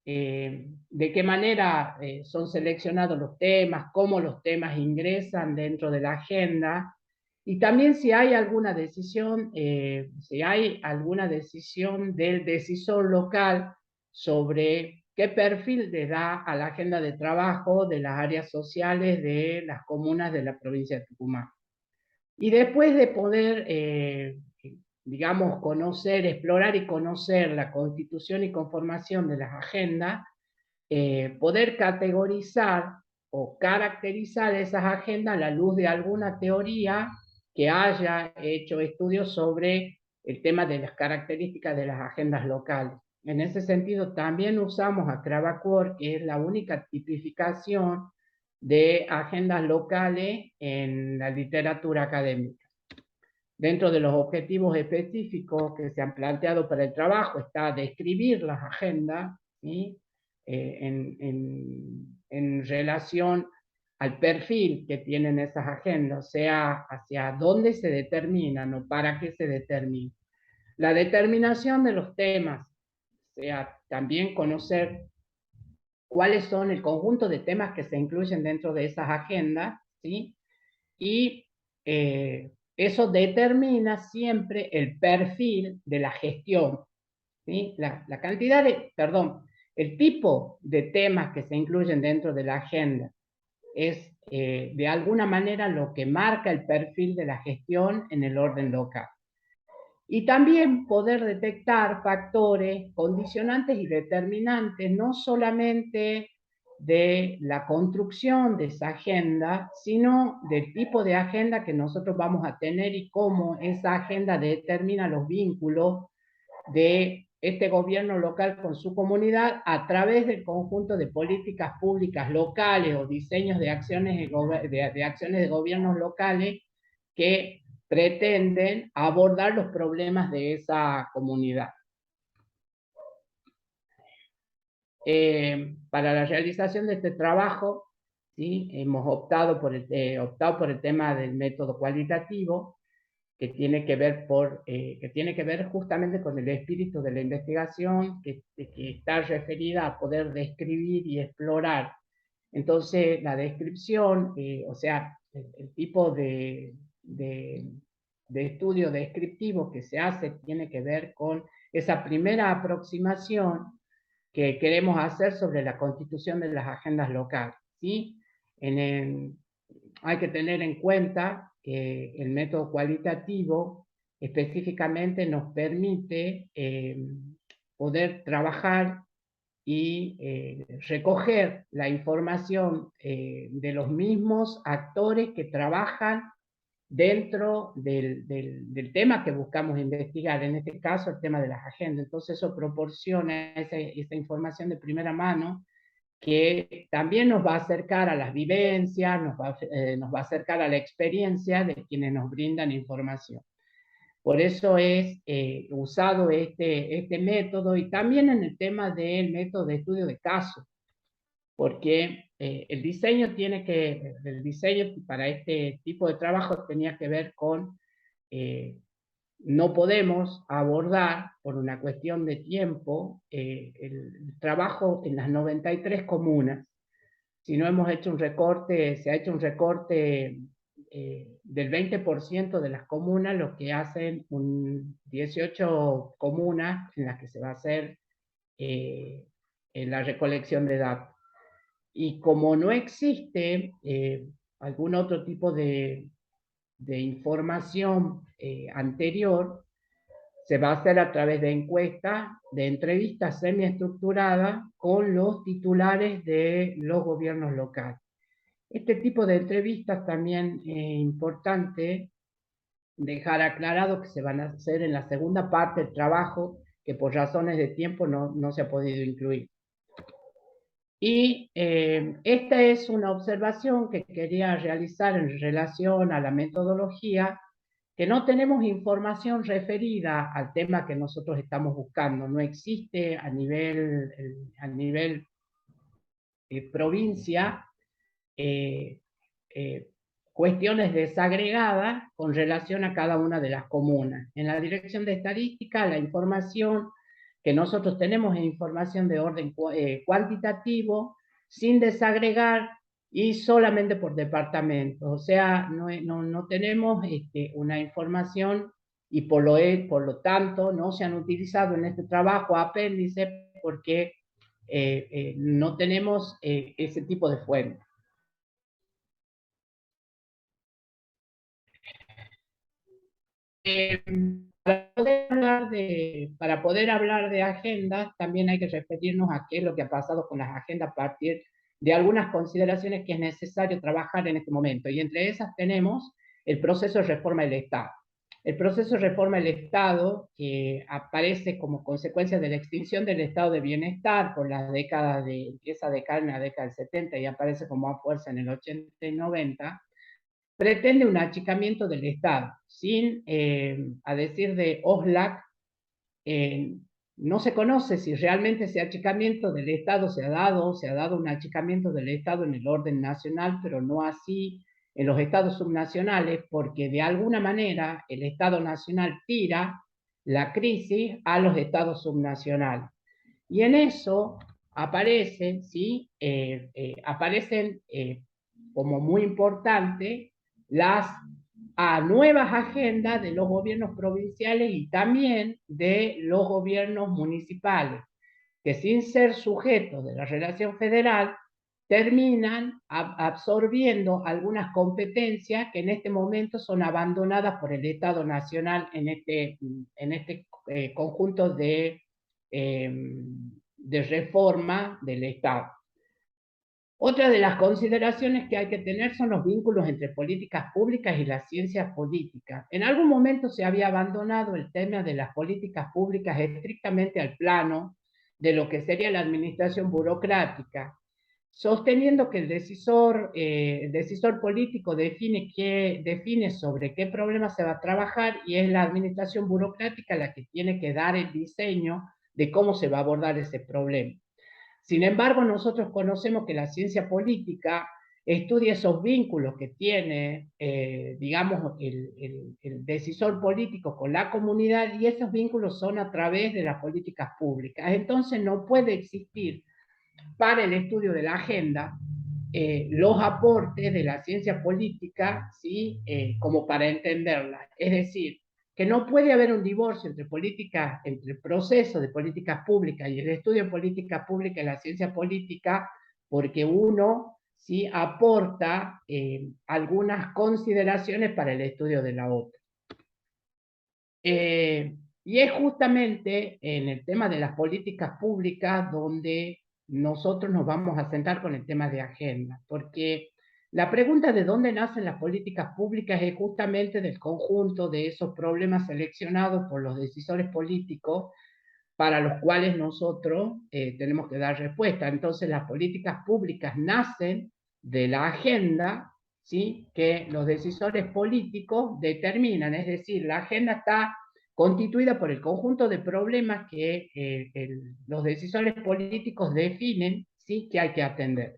[SPEAKER 3] de qué manera son seleccionados los temas, cómo los temas ingresan dentro de la agenda, y también si hay alguna decisión, del decisor local sobre qué perfil le da a la agenda de trabajo de las áreas sociales de las comunas de la provincia de Tucumán. Y después de poder, digamos, explorar y conocer la constitución y conformación de las agendas, poder categorizar o caracterizar esas agendas a la luz de alguna teoría que haya hecho estudios sobre el tema de las características de las agendas locales. En ese sentido, también usamos a Carabacuor, que es la única tipificación de agendas locales en la literatura académica. Dentro de los objetivos específicos que se han planteado para el trabajo está describir las agendas, ¿sí? En relación al perfil que tienen esas agendas, o sea, hacia dónde se determinan o para qué se determinan. La determinación de los temas, o sea, también conocer cuáles son el conjunto de temas que se incluyen dentro de esas agendas, ¿sí? Y eso determina siempre el perfil de la gestión, ¿sí? La cantidad de, perdón, el tipo de temas que se incluyen dentro de la agenda es de alguna manera lo que marca el perfil de la gestión en el orden local. Y también poder detectar factores condicionantes y determinantes, no solamente de la construcción de esa agenda, sino del tipo de agenda que nosotros vamos a tener y cómo esa agenda determina los vínculos de este gobierno local con su comunidad a través del conjunto de políticas públicas locales o diseños de acciones de gobiernos locales que pretenden abordar los problemas de esa comunidad. Para la realización de este trabajo, ¿sí? Hemos optado por el tema del método cualitativo, que tiene que ver justamente con el espíritu de la investigación, que está referida a poder describir y explorar. Entonces, la descripción, o sea, el tipo de estudio descriptivo que se hace tiene que ver con esa primera aproximación que queremos hacer sobre la constitución de las agendas locales, ¿sí? Hay que tener en cuenta que el método cualitativo específicamente nos permite poder trabajar y recoger la información de los mismos actores que trabajan dentro del tema que buscamos investigar, en este caso el tema de las agendas. Entonces eso proporciona esa información de primera mano que también nos va a acercar a las vivencias, nos va a acercar a la experiencia de quienes nos brindan información. Por eso es usado este método, y también en el tema del método de estudio de caso, porque el diseño para este tipo de trabajo tenía que ver con no podemos abordar, por una cuestión de tiempo, el trabajo en las 93 comunas. Si no hemos hecho un recorte, se ha hecho un recorte del 20% de las comunas, lo que hacen 18 comunas en las que se va a hacer la recolección de datos. Y como no existe algún otro tipo de información anterior, se va a hacer a través de encuestas, de entrevistas semiestructuradas con los titulares de los gobiernos locales. Este tipo de entrevistas también es importante dejar aclarado que se van a hacer en la segunda parte del trabajo, que por razones de tiempo no se ha podido incluir. Y esta es una observación que quería realizar en relación a la metodología, que no tenemos información referida al tema que nosotros estamos buscando. No existe a nivel provincia cuestiones desagregadas con relación a cada una de las comunas. En la Dirección de Estadística, la información que nosotros tenemos es información de orden cuantitativo, sin desagregar y solamente por departamento. O sea, no tenemos una información, y por lo tanto no se han utilizado en este trabajo apéndices porque no tenemos ese tipo de fuente. Para poder hablar de agendas, también hay que referirnos a qué es lo que ha pasado con las agendas a partir de algunas consideraciones que es necesario trabajar en este momento. Y entre esas tenemos el proceso de reforma del Estado. El proceso de reforma del Estado, que aparece como consecuencia de la extinción del estado de bienestar por la década empieza a decaer en la década del 70 y aparece como a fuerza en el 80 y 90, pretende un achicamiento del Estado, sin, a decir de Oxlack, no se conoce si realmente ese achicamiento del Estado se ha dado un achicamiento del Estado en el orden nacional, pero no así en los estados subnacionales, porque de alguna manera el Estado nacional tira la crisis a los estados subnacionales. Y en eso aparecen, ¿sí? Aparecen como muy importante las nuevas agendas de los gobiernos provinciales y también de los gobiernos municipales, que sin ser sujetos de la relación federal, terminan absorbiendo algunas competencias que en este momento son abandonadas por el Estado Nacional en este conjunto de reforma del Estado. Otra de las consideraciones que hay que tener son los vínculos entre políticas públicas y las ciencias políticas. En algún momento se había abandonado el tema de las políticas públicas estrictamente al plano de lo que sería la administración burocrática, sosteniendo que el decisor político define sobre qué problema se va a trabajar y es la administración burocrática la que tiene que dar el diseño de cómo se va a abordar ese problema. Sin embargo, nosotros conocemos que la ciencia política estudia esos vínculos que tiene, digamos, el decisor político con la comunidad, y esos vínculos son a través de las políticas públicas. Entonces no puede existir para el estudio de la agenda los aportes de la ciencia política, ¿sí? Como para entenderla. Es decir, que no puede haber un divorcio entre entre el proceso de políticas públicas y el estudio de políticas públicas y la ciencia política, porque uno sí aporta algunas consideraciones para el estudio de la otra. Y es justamente en el tema de las políticas públicas donde nosotros nos vamos a sentar con el tema de agenda, porque la pregunta de dónde nacen las políticas públicas es justamente del conjunto de esos problemas seleccionados por los decisores políticos para los cuales nosotros tenemos que dar respuesta. Entonces las políticas públicas nacen de la agenda, ¿sí? Que los decisores políticos determinan, es decir, la agenda está constituida por el conjunto de problemas que los decisores políticos definen, ¿sí? Que hay que atender.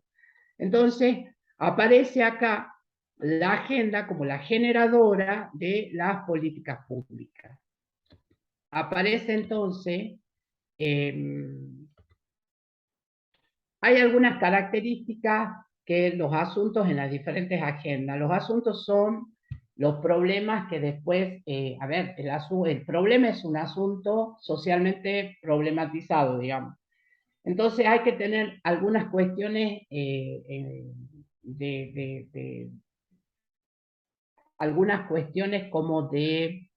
[SPEAKER 3] Entonces, aparece acá la agenda como la generadora de las políticas públicas. Aparece entonces, hay algunas características que los asuntos en las diferentes agendas. Los asuntos son los problemas que después, el problema es un asunto socialmente problematizado, digamos. Entonces hay que tener algunas cuestiones algunas cuestiones como de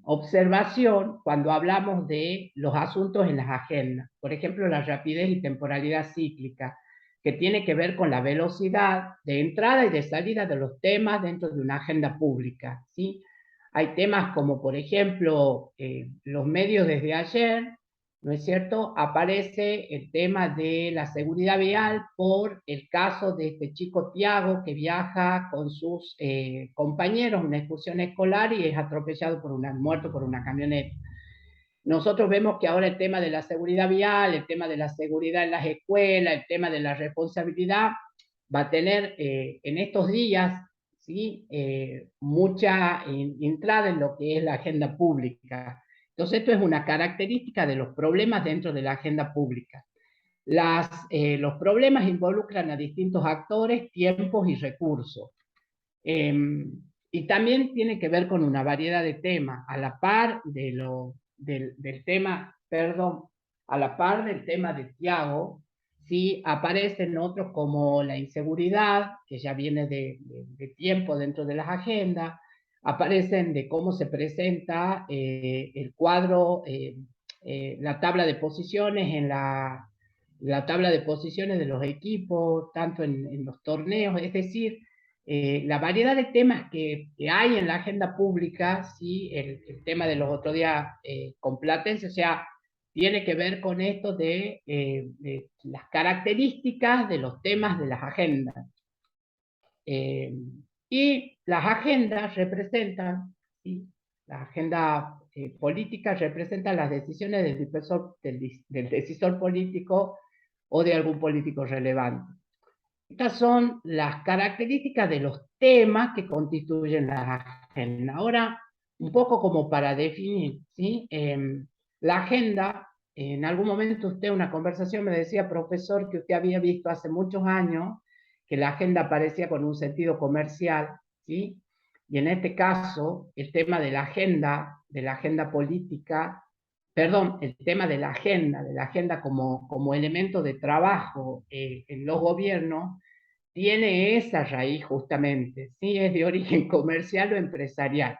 [SPEAKER 3] observación cuando hablamos de los asuntos en las agendas. Por ejemplo, la rapidez y temporalidad cíclica, que tiene que ver con la velocidad de entrada y de salida de los temas dentro de una agenda pública, ¿sí? Hay temas como, por ejemplo, los medios desde ayer, ¿no es cierto? Aparece el tema de la seguridad vial por el caso de este chico Tiago que viaja con sus compañeros en una excursión escolar y es atropellado muerto por una camioneta. Nosotros vemos que ahora el tema de la seguridad vial, el tema de la seguridad en las escuelas, el tema de la responsabilidad, va a tener en estos días, ¿sí? Mucha entrada en lo que es la agenda pública. Entonces, esto es una característica de los problemas dentro de la agenda pública. Los problemas involucran a distintos actores, tiempos y recursos. Y también tiene que ver con una variedad de temas, a la par del tema, perdón, a la par del tema de Tiago, sí aparecen otros como la inseguridad, que ya viene de tiempo dentro de las agendas, aparecen de cómo se presenta el cuadro, la tabla de posiciones la tabla de posiciones de los equipos, tanto en los torneos, es decir, la variedad de temas que hay en la agenda pública, ¿sí? El tema de los otros días con Platense, o sea, tiene que ver con esto de las características de los temas de las agendas. Y las agendas representan, ¿sí? La agenda política representa las decisiones del decisor político o de algún político relevante. Estas son las características de los temas que constituyen la agenda. Ahora, un poco como para definir, ¿sí? La agenda en algún momento usted, una conversación, me decía, profesor, que usted había visto hace muchos años que la agenda aparecía con un sentido comercial, ¿sí? Y en este caso, el tema de la agenda política, perdón, el tema de la agenda como elemento de trabajo en los gobiernos, tiene esa raíz justamente, ¿sí? Es de origen comercial o empresarial.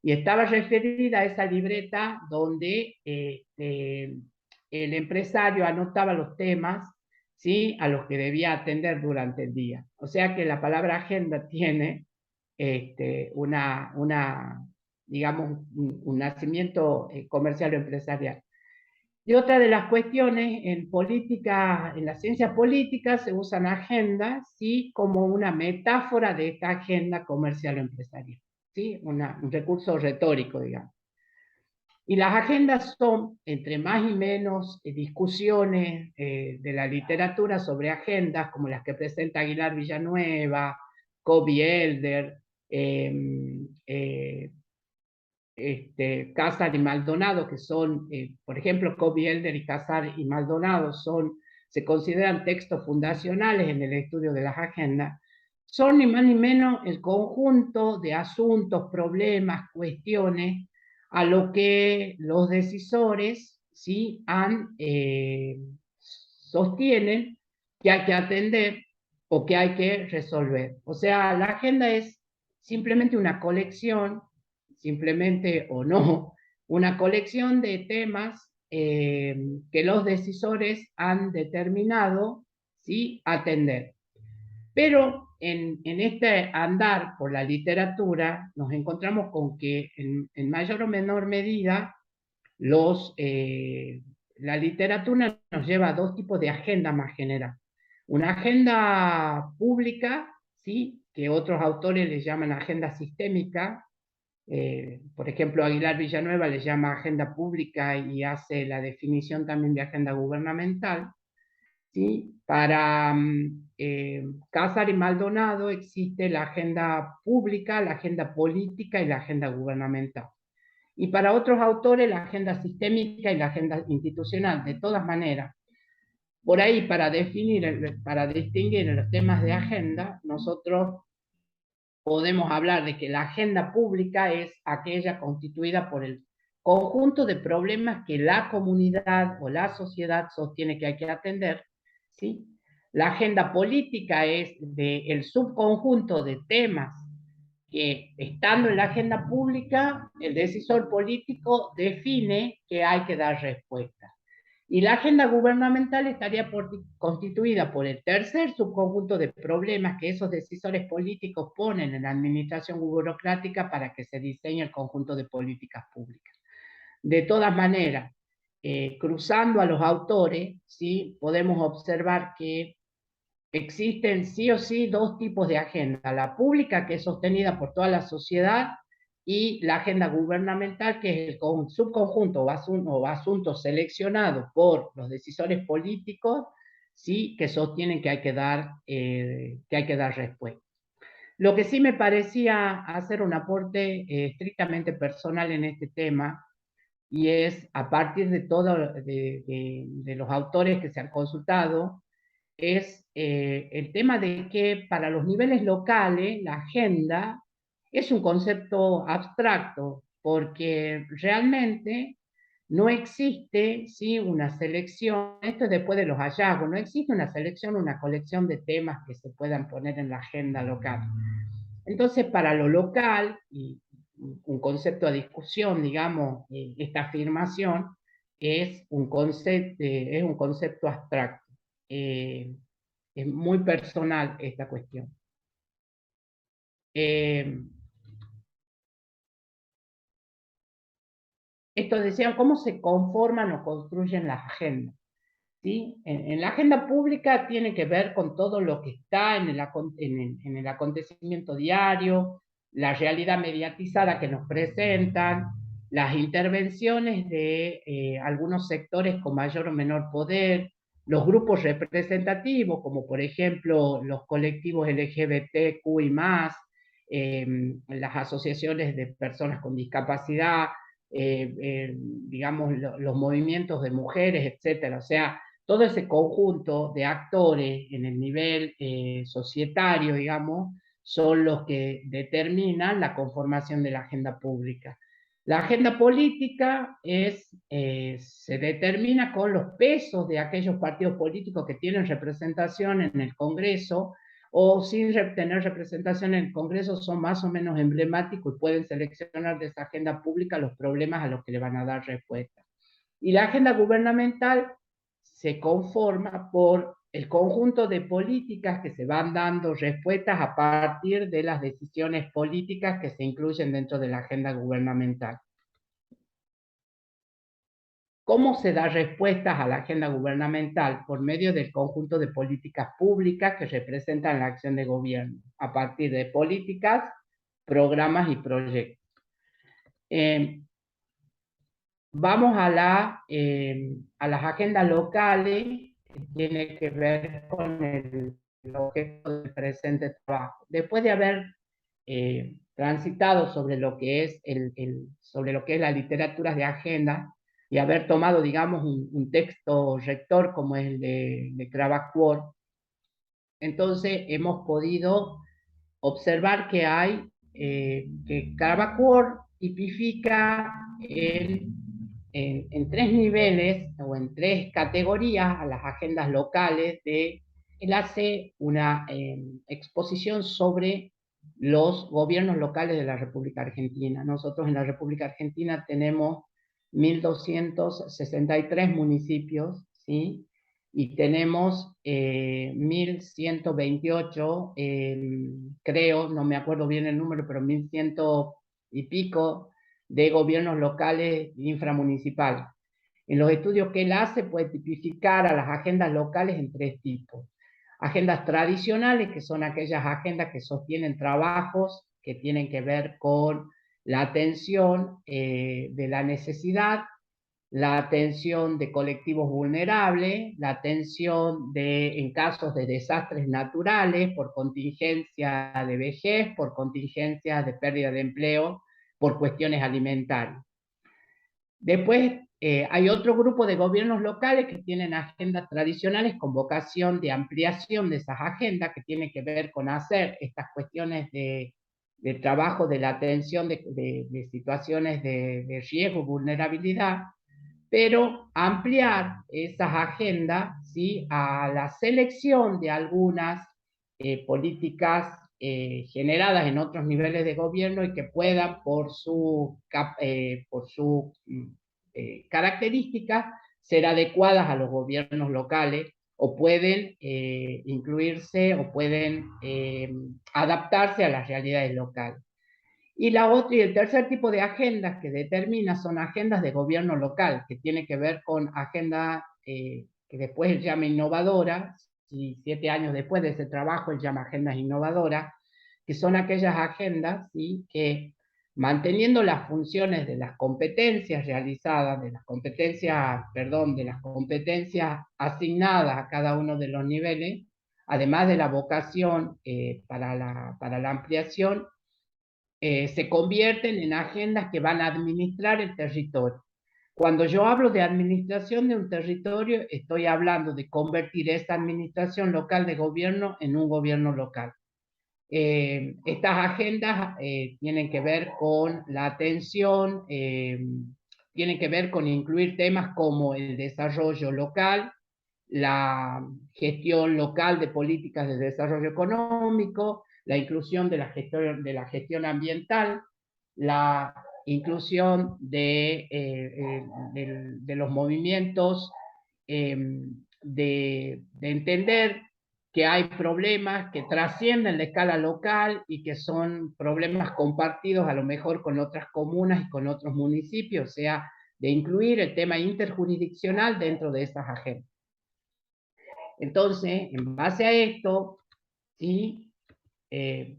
[SPEAKER 3] Y estaba referida a esa libreta donde el empresario anotaba los temas, ¿sí? A los que debía atender durante el día. O sea que la palabra agenda tiene digamos, un nacimiento comercial o empresarial. Y otra de las cuestiones en política, en las ciencias políticas, se usan agendas, ¿sí? Como una metáfora de esta agenda comercial o empresarial, ¿sí? Un recurso retórico, digamos. Y las agendas son, entre más y menos discusiones de la literatura sobre agendas, como las que presenta Aguilar Villanueva, Kobe Elder, Cásar y Maldonado, que son, por ejemplo, Kobe Elder y Cásar y Maldonado se consideran textos fundacionales en el estudio de las agendas, son ni más ni menos el conjunto de asuntos, problemas, cuestiones a lo que los decisores, ¿sí? Sostienen que hay que atender o que hay que resolver. O sea, la agenda es simplemente una colección, simplemente o no, una colección de temas que los decisores han determinado, ¿sí? Atender. Pero en este andar por la literatura nos encontramos con que en mayor o menor medida la literatura nos lleva a dos tipos de agenda más general. Una agenda pública, ¿sí? Que otros autores le llaman agenda sistémica. Por ejemplo, Aguilar Villanueva le llama agenda pública y hace la definición también de agenda gubernamental. ¿Sí? Para Cásar y Maldonado existe la agenda pública, la agenda política y la agenda gubernamental. Y para otros autores la agenda sistémica y la agenda institucional. De todas maneras, por ahí para distinguir los temas de agenda, nosotros podemos hablar de que la agenda pública es aquella constituida por el conjunto de problemas que la comunidad o la sociedad sostiene que hay que atender, ¿sí? La agenda política es el subconjunto de temas que, estando en la agenda pública, el decisor político define que hay que dar respuesta. Y la agenda gubernamental estaría constituida por el tercer subconjunto de problemas que esos decisores políticos ponen en la administración burocrática para que se diseñe el conjunto de políticas públicas. De todas maneras, cruzando a los autores, ¿sí? Podemos observar que existen sí o sí dos tipos de agenda: la pública, que es sostenida por toda la sociedad, y la agenda gubernamental, que es el subconjunto o asunto seleccionado por los decisores políticos, ¿sí? Que sostienen que hay que dar respuesta. Lo que sí me parecía hacer un aporte estrictamente personal en este tema, y es a partir de de los autores que se han consultado, es el tema de que para los niveles locales la agenda es un concepto abstracto, porque realmente no existe, ¿sí? Una selección, esto es después de los hallazgos, no existe una selección, una colección de temas que se puedan poner en la agenda local. Entonces, para lo local, y un concepto a discusión, digamos, esta afirmación es un concepto abstracto. Es muy personal esta cuestión. Esto decían, ¿cómo se conforman o construyen las agendas? ¿Sí? En la agenda pública tiene que ver con todo lo que está en el acontecimiento diario, la realidad mediatizada que nos presentan, las intervenciones de algunos sectores con mayor o menor poder, los grupos representativos, como por ejemplo los colectivos LGBTQI+, las asociaciones de personas con discapacidad, digamos, los movimientos de mujeres, etcétera. O sea, todo ese conjunto de actores en el nivel societario, digamos, son los que determinan la conformación de la agenda pública. La agenda política se determina con los pesos de aquellos partidos políticos que tienen representación en el Congreso, o sin tener representación en el Congreso son más o menos emblemáticos y pueden seleccionar de esa agenda pública los problemas a los que le van a dar respuesta. Y la agenda gubernamental se conforma por el conjunto de políticas que se van dando respuestas a partir de las decisiones políticas que se incluyen dentro de la agenda gubernamental. ¿Cómo se da respuestas a la agenda gubernamental? Por medio del conjunto de políticas públicas que representan la acción de gobierno, a partir de políticas, programas y proyectos. Vamos a las agendas locales, que tiene que ver con el objeto del presente trabajo. Después de haber transitado sobre lo que es sobre lo que es la literatura de agenda y haber tomado, digamos, un texto rector como es el de Cravaquart, entonces hemos podido observar que que Cravaquart tipifica en tres niveles o en tres categorías a las agendas locales. Él hace una exposición sobre los gobiernos locales de la República Argentina. Nosotros en la República Argentina tenemos 1.263 municipios, ¿sí? Y tenemos 1.128, creo, no me acuerdo bien el número, pero 1.100 y pico de gobiernos locales inframunicipales. En los estudios que él hace puede tipificar a las agendas locales en tres tipos. Agendas tradicionales, que son aquellas agendas que sostienen trabajos que tienen que ver con la atención de la necesidad, la atención de colectivos vulnerables, la atención en casos de desastres naturales, por contingencia de vejez, por contingencia de pérdida de empleo, por cuestiones alimentarias. Después hay otro grupo de gobiernos locales que tienen agendas tradicionales con vocación de ampliación de esas agendas, que tienen que ver con hacer estas cuestiones de trabajo, de la atención de situaciones de riesgo, vulnerabilidad, pero ampliar esas agendas, ¿sí?, a la selección de algunas políticas generadas en otros niveles de gobierno y que puedan, por su características, ser adecuadas a los gobiernos locales, o pueden incluirse o pueden adaptarse a las realidades locales. Y el tercer tipo de agendas que determina son agendas de gobierno local, que tiene que ver con agendas que después él llama innovadora, y 7 años después de ese trabajo él llama agendas innovadoras, que son aquellas agendas, ¿sí?, que manteniendo las funciones de las competencias realizadas, de las competencias asignadas a cada uno de los niveles, además de la vocación para la ampliación, se convierten en agendas que van a administrar el territorio. Cuando yo hablo de administración de un territorio, estoy hablando de convertir esta administración local de gobierno en un gobierno local. Estas agendas tienen que ver con la atención, tienen que ver con incluir temas como el desarrollo local, la gestión local de políticas de desarrollo económico, la inclusión de la gestión ambiental, la inclusión de los movimientos, de entender que hay problemas que trascienden la escala local y que son problemas compartidos a lo mejor con otras comunas y con otros municipios, o sea, de incluir el tema interjurisdiccional dentro de esas agendas. Entonces, en base a esto, ¿sí?, ¿qué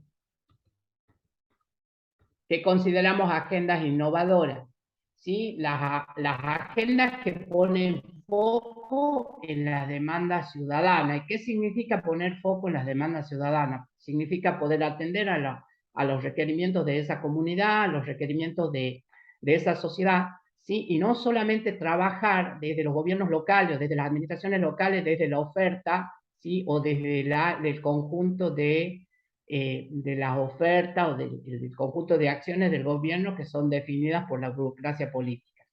[SPEAKER 3] consideramos agendas innovadoras? ¿Sí? Las agendas que ponen foco en las demandas ciudadanas. ¿Y qué significa poner foco en las demandas ciudadanas? Significa poder atender a los requerimientos de esa comunidad, a los requerimientos de de esa sociedad, ¿sí? Y no solamente trabajar desde los gobiernos locales, desde las administraciones locales, desde la oferta, ¿sí? O desde el conjunto de las ofertas o del conjunto de acciones del gobierno que son definidas por la burocracia política.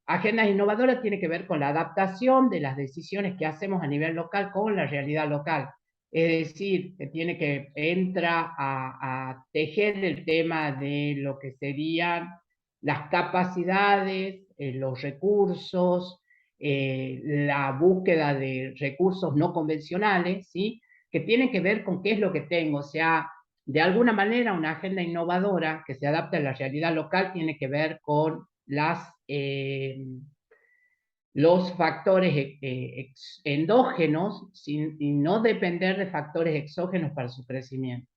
[SPEAKER 3] Agendas innovadoras tiene que ver con la adaptación de las decisiones que hacemos a nivel local con la realidad local. Es decir, que entra a tejer el tema de lo que serían las capacidades, los recursos, la búsqueda de recursos no convencionales, ¿sí? Que tienen que ver con qué es lo que tengo. O sea, de alguna manera una agenda innovadora que se adapta a la realidad local tiene que ver con los factores endógenos y no depender de factores exógenos para su crecimiento.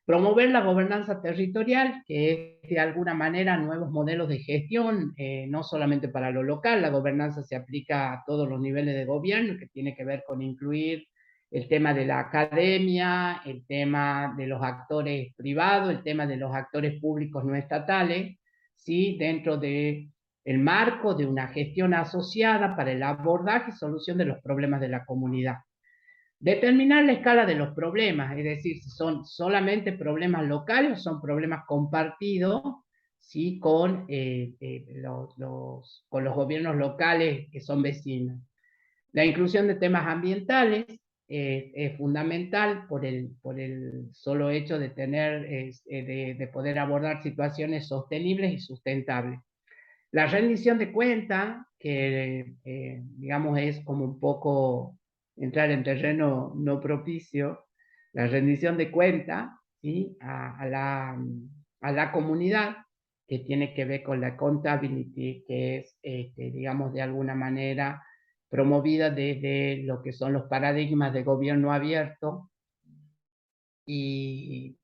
[SPEAKER 3] Promover la gobernanza territorial, que es de alguna manera nuevos modelos de gestión, no solamente para lo local, la gobernanza se aplica a todos los niveles de gobierno, que tiene que ver con incluir el tema de la academia, el tema de los actores privados, el tema de los actores públicos no estatales, ¿sí? Dentro del marco de una gestión asociada para el abordaje y solución de los problemas de la comunidad. Determinar la escala de los problemas, es decir, si son solamente problemas locales o son problemas compartidos, ¿sí? Con los gobiernos locales que son vecinos. La inclusión de temas ambientales es fundamental por el solo hecho de de poder abordar situaciones sostenibles y sustentables. La rendición de cuentas, que digamos es como un poco entrar en terreno no propicio, la rendición de cuentas, ¿sí? a la comunidad, que tiene que ver con la accountability, que es, digamos, de alguna manera promovida desde lo que son los paradigmas de gobierno abierto y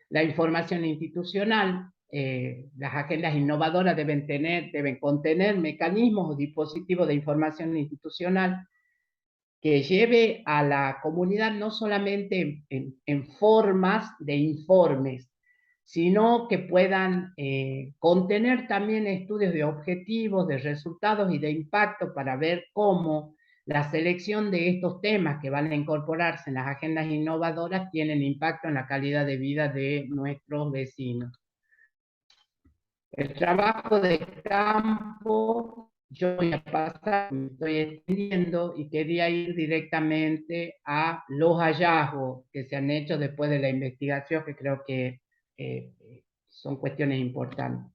[SPEAKER 3] la información institucional. Las agendas innovadoras deben contener mecanismos o dispositivos de información institucional que lleve a la comunidad no solamente en formas de informes, sino que puedan contener también estudios de objetivos, de resultados y de impacto para ver cómo la selección de estos temas que van a incorporarse en las agendas innovadoras tienen impacto en la calidad de vida de nuestros vecinos. El trabajo de campo, yo voy a pasar, me estoy extendiendo y quería ir directamente a los hallazgos que se han hecho después de la investigación, que creo que son cuestiones importantes.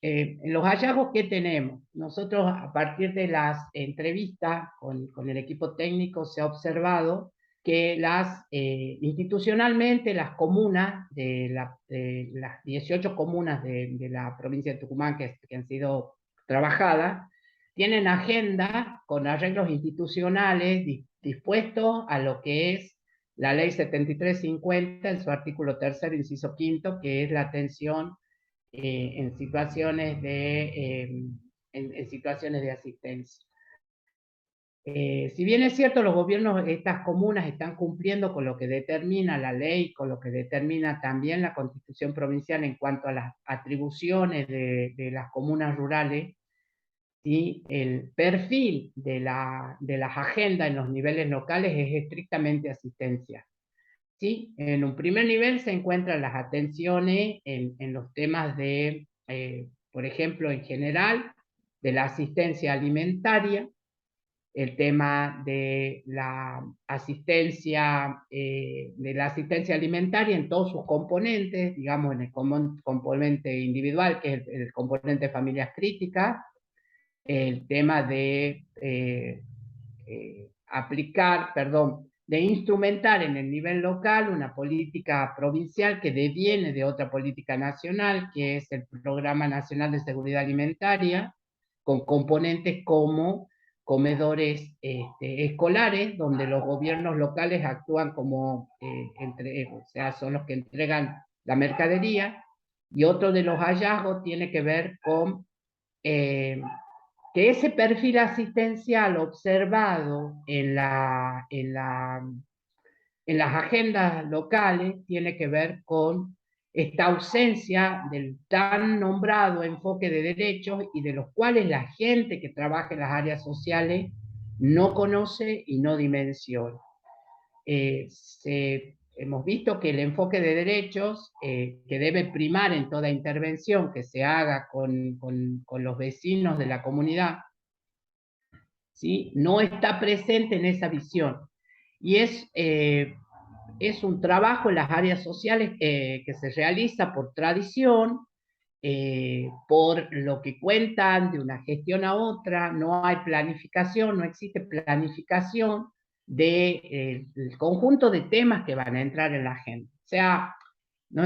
[SPEAKER 3] En los hallazgos que tenemos, nosotros a partir de las entrevistas con el equipo técnico se ha observado que institucionalmente las comunas, de las 18 comunas de la provincia de Tucumán que han sido trabajadas, tienen agendas con arreglos institucionales dispuestos a lo que es la ley 7350 en su artículo 3º, inciso 5º, que es la atención en situaciones de asistencia. Si bien es cierto, los gobiernos, estas comunas están cumpliendo con lo que determina la ley, con lo que determina también la Constitución provincial en cuanto a las atribuciones de las comunas rurales, ¿sí? El perfil de las agendas en los niveles locales es estrictamente asistencia. ¿Sí? En un primer nivel se encuentran las atenciones en los temas de, por ejemplo, en general, de la asistencia alimentaria, el tema de la asistencia alimentaria en todos sus componentes, digamos en el componente individual, que es el componente de familias críticas, el tema de de instrumentar en el nivel local una política provincial que deviene de otra política nacional, que es el Programa Nacional de Seguridad Alimentaria, con componentes como comedores escolares, donde los gobiernos locales actúan como, o sea, son los que entregan la mercadería, y otro de los hallazgos tiene que ver con que ese perfil asistencial observado en las agendas locales tiene que ver con esta ausencia del tan nombrado enfoque de derechos y de los cuales la gente que trabaja en las áreas sociales no conoce y no dimensiona. Hemos visto que el enfoque de derechos, que debe primar en toda intervención que se haga con los vecinos de la comunidad, ¿sí?, no está presente en esa visión. Y es un trabajo en las áreas sociales que se realiza por tradición, por lo que cuentan de una gestión a otra, no hay planificación, no existe planificación del conjunto de temas que van a entrar en la agenda. O sea, no,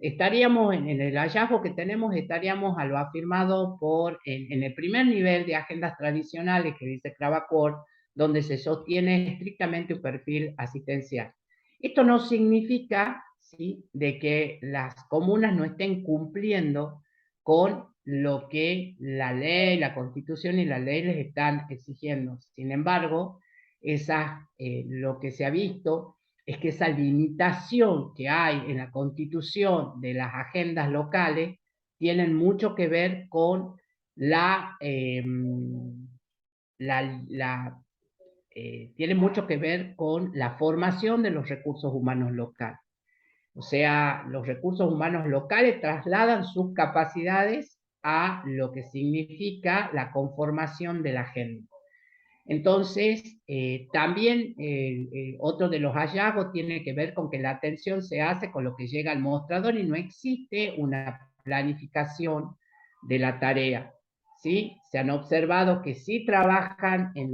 [SPEAKER 3] estaríamos en el hallazgo que tenemos, estaríamos a lo afirmado en el primer nivel de agendas tradicionales que dice Cravacor, donde se sostiene estrictamente un perfil asistencial. Esto no significa, ¿sí?, de que las comunas no estén cumpliendo con lo que la ley, la Constitución y la ley les están exigiendo. Sin embargo, lo que se ha visto es que esa limitación que hay en la Constitución de las agendas locales tienen mucho que ver con tiene mucho que ver con la formación de los recursos humanos locales. O sea, los recursos humanos locales trasladan sus capacidades a lo que significa la conformación de la agenda. Entonces, también otro de los hallazgos tiene que ver con que la atención se hace con lo que llega al mostrador y no existe una planificación de la tarea. ¿Sí? Se han observado que sí trabajan en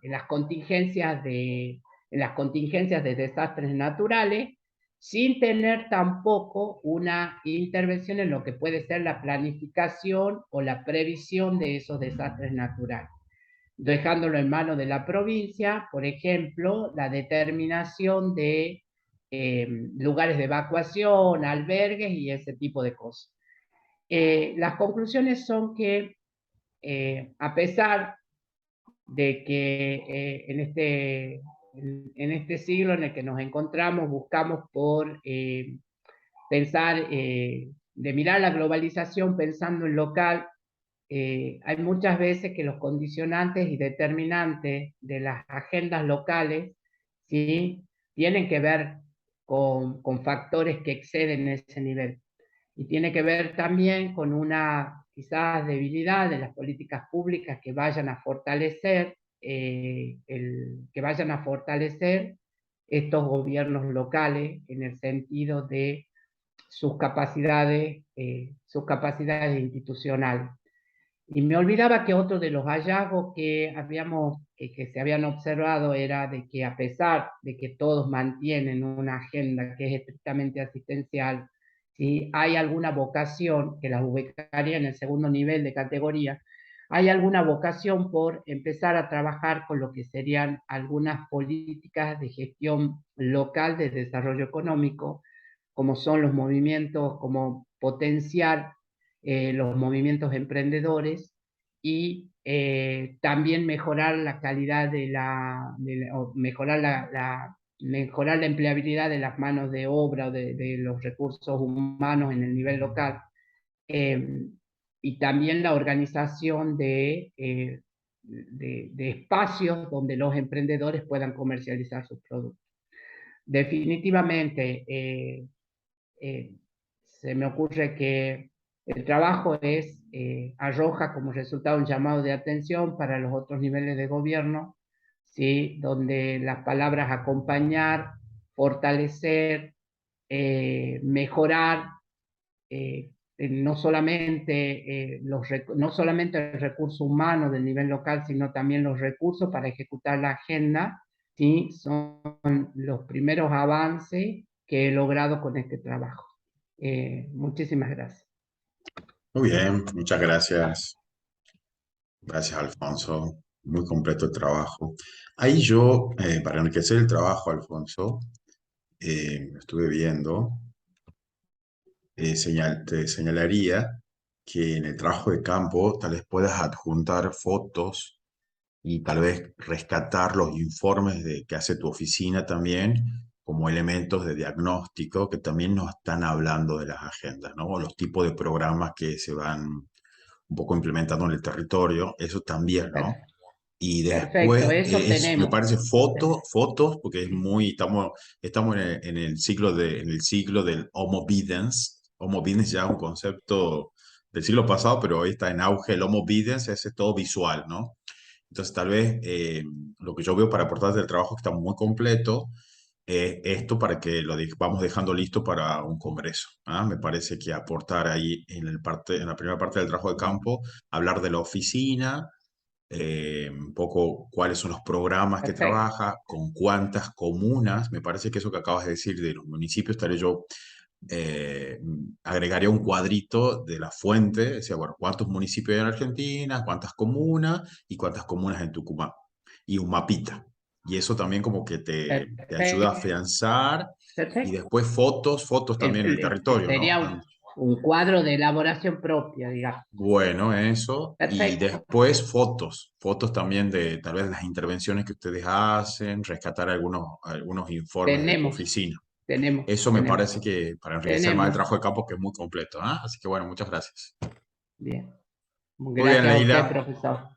[SPEAKER 3] las contingencias de desastres naturales, sin tener tampoco una intervención en lo que puede ser la planificación o la previsión de esos desastres naturales, dejándolo en manos de la provincia, por ejemplo, la determinación de lugares de evacuación, albergues y ese tipo de cosas. Las conclusiones son que, a pesar de que en este siglo en el que nos encontramos, buscamos por pensar, de mirar la globalización pensando en local, hay muchas veces que los condicionantes y determinantes de las agendas locales, ¿sí?, tienen que ver con factores que exceden ese nivel. Y tiene que ver también con una quizás debilidad de las políticas públicas que vayan a fortalecer, estos gobiernos locales en el sentido de sus capacidades institucionales. Y me olvidaba que otro de los hallazgos que se habían observado era de que, a pesar de que todos mantienen una agenda que es estrictamente asistencial, si hay alguna vocación, que las ubicaría en el segundo nivel de categoría, hay alguna vocación por empezar a trabajar con lo que serían algunas políticas de gestión local de desarrollo económico, como son los movimientos, como potenciar los movimientos emprendedores y también mejorar la calidad mejorar la empleabilidad de las manos de obra o de los recursos humanos en el nivel local, y también la organización de espacios donde los emprendedores puedan comercializar sus productos. Definitivamente, se me ocurre que el trabajo arroja como resultado un llamado de atención para los otros niveles de gobierno, ¿sí?, donde las palabras acompañar, fortalecer, mejorar, no solamente el recurso humano del nivel local, sino también los recursos para ejecutar la agenda, ¿sí?, son los primeros avances que he logrado con este trabajo. Muchísimas gracias.
[SPEAKER 1] Muy bien, muchas gracias. Gracias, Alfonso. Muy completo el trabajo. Ahí yo, para enriquecer el trabajo, Alfonso, estuve viendo, te señalaría que en el trabajo de campo tal vez puedas adjuntar fotos y tal vez rescatar los informes que hace tu oficina también, como elementos de diagnóstico que también nos están hablando de las agendas, ¿no? O los tipos de programas que se van un poco implementando en el territorio, eso también, ¿no?
[SPEAKER 3] Per-
[SPEAKER 1] Y
[SPEAKER 3] Perfecto,
[SPEAKER 1] después,
[SPEAKER 3] eso
[SPEAKER 1] me
[SPEAKER 3] tenemos.
[SPEAKER 1] parece fotos, porque es muy, estamos en el siglo del Homo videns. Homo videns ya es un concepto del siglo pasado, pero hoy está en auge el Homo videns, ese es todo visual, ¿no? Entonces, tal vez lo que yo veo para aportar del trabajo que está muy completo, esto para que vamos dejando listo para un congreso. ¿Ah? Me parece que aportar ahí en la primera parte del trabajo de campo, hablar de la oficina, un poco cuáles son los programas que
[SPEAKER 3] Perfecto.
[SPEAKER 1] trabaja, con cuántas comunas. Me parece que eso que acabas de decir de los municipios, estaré yo, eh, agregaría un cuadrito de la fuente, decía, bueno, cuántos municipios hay en Argentina, cuántas comunas y cuántas comunas en Tucumán, y un mapita. Y eso también como que te ayuda a
[SPEAKER 3] Perfecto.
[SPEAKER 1] afianzar, y
[SPEAKER 3] Perfecto.
[SPEAKER 1] después fotos también en el territorio, ¿no?
[SPEAKER 3] Sería un cuadro de elaboración propia, digamos.
[SPEAKER 1] Bueno, eso. Y
[SPEAKER 3] Perfecto.
[SPEAKER 1] después fotos también de tal vez las intervenciones que ustedes hacen, rescatar algunos informes de tu
[SPEAKER 3] Tenemos,
[SPEAKER 1] oficina.
[SPEAKER 3] tenemos,
[SPEAKER 1] Eso me
[SPEAKER 3] tenemos,
[SPEAKER 1] parece que para enriquecer más el
[SPEAKER 3] tenemos.
[SPEAKER 1] trabajo de campo, que es muy completo, ¿ah? Así que bueno, muchas gracias.
[SPEAKER 3] Bien.
[SPEAKER 1] Muy bien,
[SPEAKER 3] Gracias a usted,
[SPEAKER 1] Leila.
[SPEAKER 3] profesor.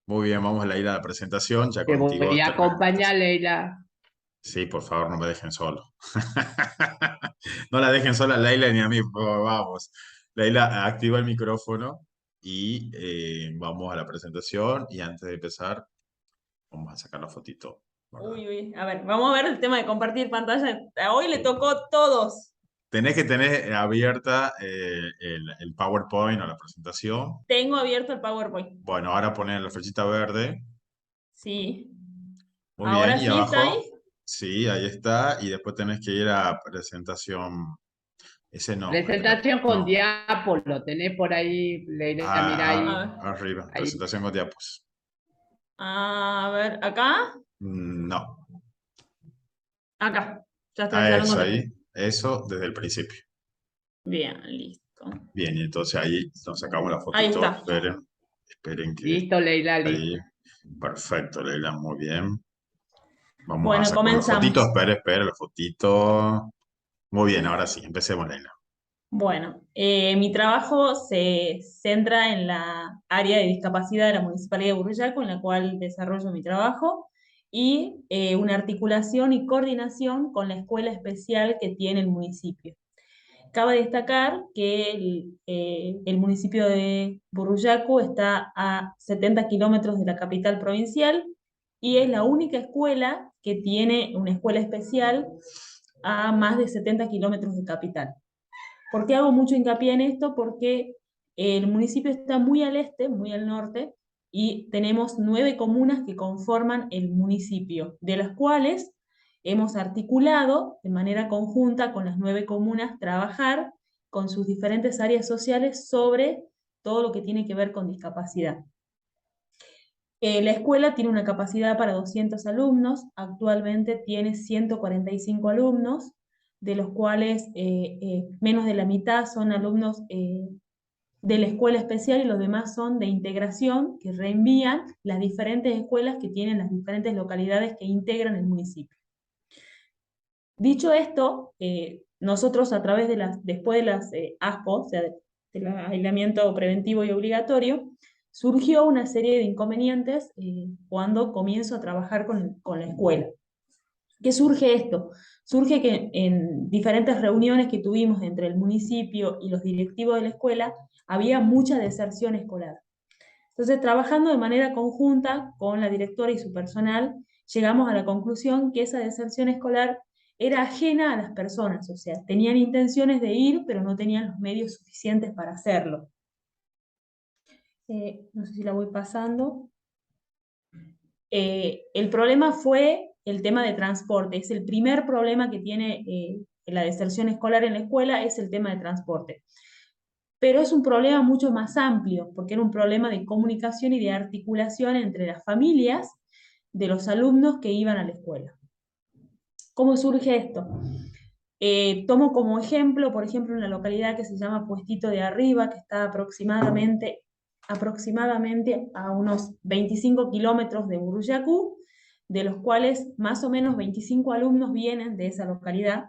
[SPEAKER 1] Muy bien, vamos a la ida a la presentación. Ya
[SPEAKER 3] Te
[SPEAKER 1] contigo
[SPEAKER 3] voy a
[SPEAKER 1] terminamos esta.
[SPEAKER 3] acompañar, Leila.
[SPEAKER 1] Sí, por favor, no me dejen solo. No la dejen sola a Leila ni a mí, por favor, vamos. Leila, activa el micrófono y vamos a la presentación. Y antes de empezar, vamos a sacar la fotito, ¿verdad?
[SPEAKER 4] Uy, uy, a ver, vamos a ver el tema de compartir pantalla. A hoy le tocó a todos.
[SPEAKER 1] Tenés que tener abierta el PowerPoint o la presentación.
[SPEAKER 4] Tengo abierto el PowerPoint.
[SPEAKER 1] Bueno, ahora poner la flechita verde.
[SPEAKER 4] Sí.
[SPEAKER 1] Muy bien,
[SPEAKER 4] Ahora
[SPEAKER 1] y
[SPEAKER 4] sí está ahí.
[SPEAKER 1] abajo, sí, ahí está. Y después tenés que ir a presentación. Ese no,
[SPEAKER 3] Presentación con
[SPEAKER 1] no.
[SPEAKER 3] diapo, lo tenés por ahí, Leila, mira ahí.
[SPEAKER 4] A ver.
[SPEAKER 1] Arriba,
[SPEAKER 3] Ahí.
[SPEAKER 1] presentación con diapos.
[SPEAKER 4] A ver, acá.
[SPEAKER 1] No,
[SPEAKER 4] Acá. Ya está el
[SPEAKER 1] a
[SPEAKER 4] salón
[SPEAKER 1] eso
[SPEAKER 4] donde
[SPEAKER 1] ahí,
[SPEAKER 4] estoy.
[SPEAKER 1] eso desde el principio.
[SPEAKER 4] Bien, listo.
[SPEAKER 1] Bien, y entonces ahí nos sacamos la
[SPEAKER 4] Ahí
[SPEAKER 1] fotito.
[SPEAKER 4] está.
[SPEAKER 1] Esperen que
[SPEAKER 3] Listo, Leila, listo.
[SPEAKER 1] ahí. Perfecto, Leila, muy bien. Vamos a
[SPEAKER 4] Bueno,
[SPEAKER 1] sacar la fotito.
[SPEAKER 4] comenzamos.
[SPEAKER 1] Espera, la fotito. Muy bien, ahora sí, empecemos, Leila.
[SPEAKER 4] Bueno, mi trabajo se centra en la área de discapacidad de la Municipalidad de Burrillaco, en la cual desarrollo mi trabajo, y una articulación y coordinación con la escuela especial que tiene el municipio. Cabe destacar que el municipio de Burruyacu está a 70 kilómetros de la capital provincial y es la única escuela que tiene una escuela especial a más de 70 kilómetros de capital. ¿Por qué hago mucho hincapié en esto? Porque el municipio está muy al este, muy al norte, y tenemos 9 comunas que conforman el municipio, de las cuales hemos articulado de manera conjunta con las 9 comunas trabajar con sus diferentes áreas sociales sobre todo lo que tiene que ver con discapacidad. La escuela tiene una capacidad para 200 alumnos, actualmente tiene 145 alumnos, de los cuales menos de la mitad son alumnos de la escuela especial y los demás son de integración, que reenvían las diferentes escuelas que tienen las diferentes localidades que integran el municipio. Dicho esto, nosotros a través de después de las ASPO, o sea, del aislamiento preventivo y obligatorio, surgió una serie de inconvenientes cuando comienzo a trabajar con la escuela. ¿Qué surge esto? Surge que en diferentes reuniones que tuvimos entre el municipio y los directivos de la escuela, había mucha deserción escolar. Entonces, trabajando de manera conjunta con la directora y su personal, llegamos a la conclusión que esa deserción escolar era ajena a las personas, o sea, tenían intenciones de ir, pero no tenían los medios suficientes para hacerlo. No sé si la voy pasando. El problema fue el tema de transporte. Es el primer problema que tiene la deserción escolar en la escuela, es el tema de transporte. Pero es un problema mucho más amplio, porque era un problema de comunicación y de articulación entre las familias de los alumnos que iban a la escuela. ¿Cómo surge esto? Tomo como ejemplo, por ejemplo, una localidad que se llama Puestito de Arriba, que está aproximadamente a unos 25 kilómetros de Buruyacú, de los cuales más o menos 25 alumnos vienen de esa localidad.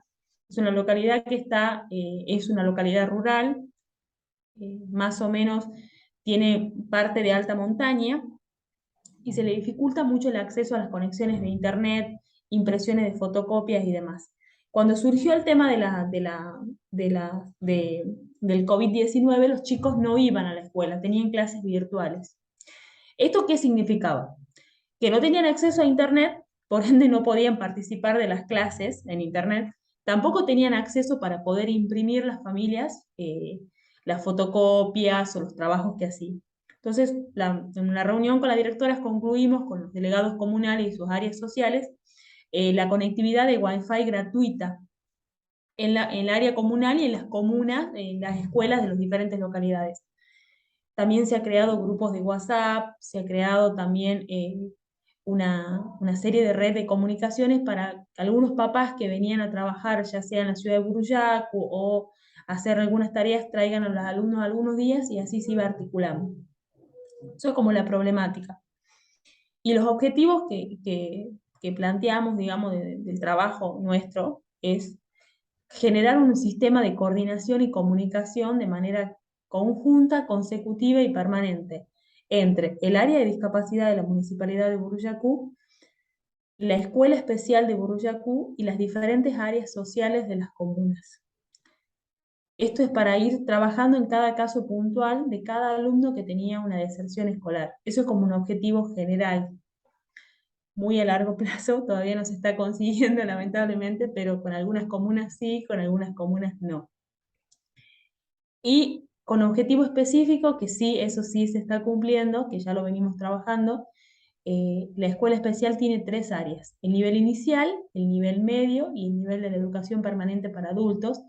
[SPEAKER 4] Es una localidad que es una localidad rural, más o menos tiene parte de alta montaña, y se le dificulta mucho el acceso a las conexiones de internet, impresiones de fotocopias y demás. Cuando surgió el tema del COVID-19, los chicos no iban a la escuela, tenían clases virtuales. ¿Esto qué significaba? Que no tenían acceso a internet, por ende no podían participar de las clases en internet, tampoco tenían acceso para poder imprimir las familias las fotocopias o los trabajos que hacían. Entonces, en la reunión con las directoras concluimos con los delegados comunales y sus áreas sociales la conectividad de Wi-Fi gratuita en el área comunal y en las comunas, en las escuelas de las diferentes localidades. También se ha creado grupos de WhatsApp, se ha creado también una serie de red de comunicaciones para que algunos papás que venían a trabajar, ya sea en la ciudad de Buruyacu o hacer algunas tareas, traigan a los alumnos algunos días y así se iba articulando. Eso es como la problemática. Y los objetivos que planteamos, digamos, del trabajo nuestro es generar un sistema de coordinación y comunicación de manera conjunta, consecutiva y permanente entre el área de discapacidad de la Municipalidad de Buruyacú, la Escuela Especial de Buruyacú y las diferentes áreas sociales de las comunas. Esto es para ir trabajando en cada caso puntual de cada alumno que tenía una deserción escolar. Eso es como un objetivo general. Muy a largo plazo, todavía no se está consiguiendo lamentablemente, pero con algunas comunas sí, con algunas comunas no. Y con objetivo específico, que sí, eso sí se está cumpliendo, que ya lo venimos trabajando, la escuela especial tiene 3 áreas: el nivel inicial, el nivel medio y el nivel de la educación permanente para adultos,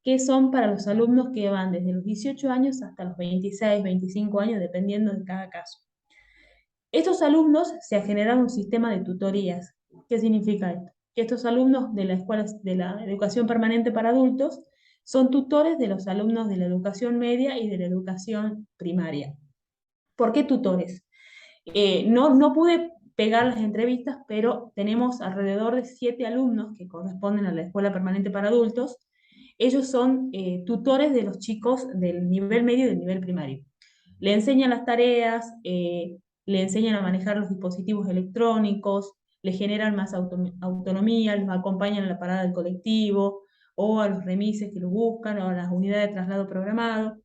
[SPEAKER 4] que son para los alumnos que van desde los 18 años hasta los 26, 25 años, dependiendo de cada caso. Estos alumnos se ha generado un sistema de tutorías. ¿Qué significa esto? Que estos alumnos de la escuela de la educación permanente para adultos son tutores de los alumnos de la educación media y de la educación primaria. ¿Por qué tutores? No pude pegar las entrevistas, pero tenemos alrededor de 7 alumnos que corresponden a la escuela permanente para adultos. Ellos son tutores de los chicos del nivel medio y del nivel primario. Le enseñan las tareas, le enseñan a manejar los dispositivos electrónicos, le generan más autonomía, los acompañan a la parada del colectivo, o a los remises que los buscan, o a las unidades de traslado programado.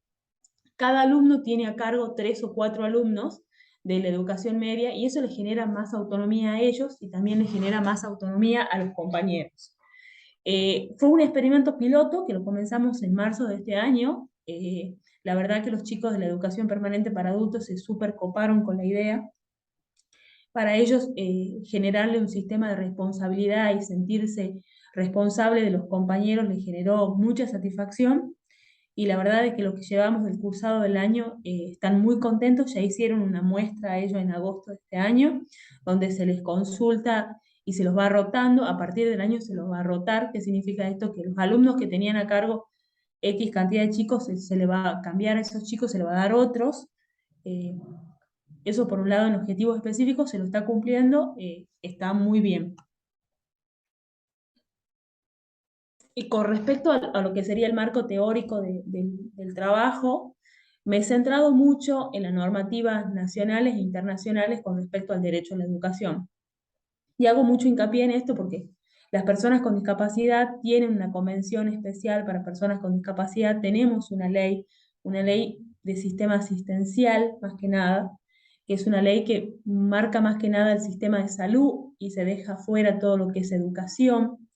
[SPEAKER 4] Cada alumno tiene a cargo 3 o 4 alumnos de la educación media, y eso les genera más autonomía a ellos y también les genera más autonomía a los compañeros. Fue un experimento piloto que lo comenzamos en marzo de este año. La verdad que los chicos de la educación permanente para adultos se súper coparon con la idea. Para ellos, generarle un sistema de responsabilidad y sentirse responsable de los compañeros les generó mucha satisfacción. Y la verdad es que los que llevamos del cursado del año están muy contentos. Ya hicieron una muestra a ellos en agosto de este año, donde se les consulta y se los va rotando. A partir del año se los va a rotar. ¿Qué significa esto? Que los alumnos que tenían a cargo X cantidad de chicos, se le va a cambiar a esos chicos, se le va a dar otros. Eso por un lado en objetivos específicos se lo está cumpliendo, está muy bien. Y con respecto a lo que sería el marco teórico del trabajo, me he centrado mucho en las normativas nacionales e internacionales con respecto al derecho a la educación. Y hago mucho hincapié en esto porque las personas con discapacidad tienen una convención especial para personas con discapacidad, tenemos una ley de sistema asistencial, más que nada, que es una ley que marca más que nada el sistema de salud y se deja fuera todo lo que es educación.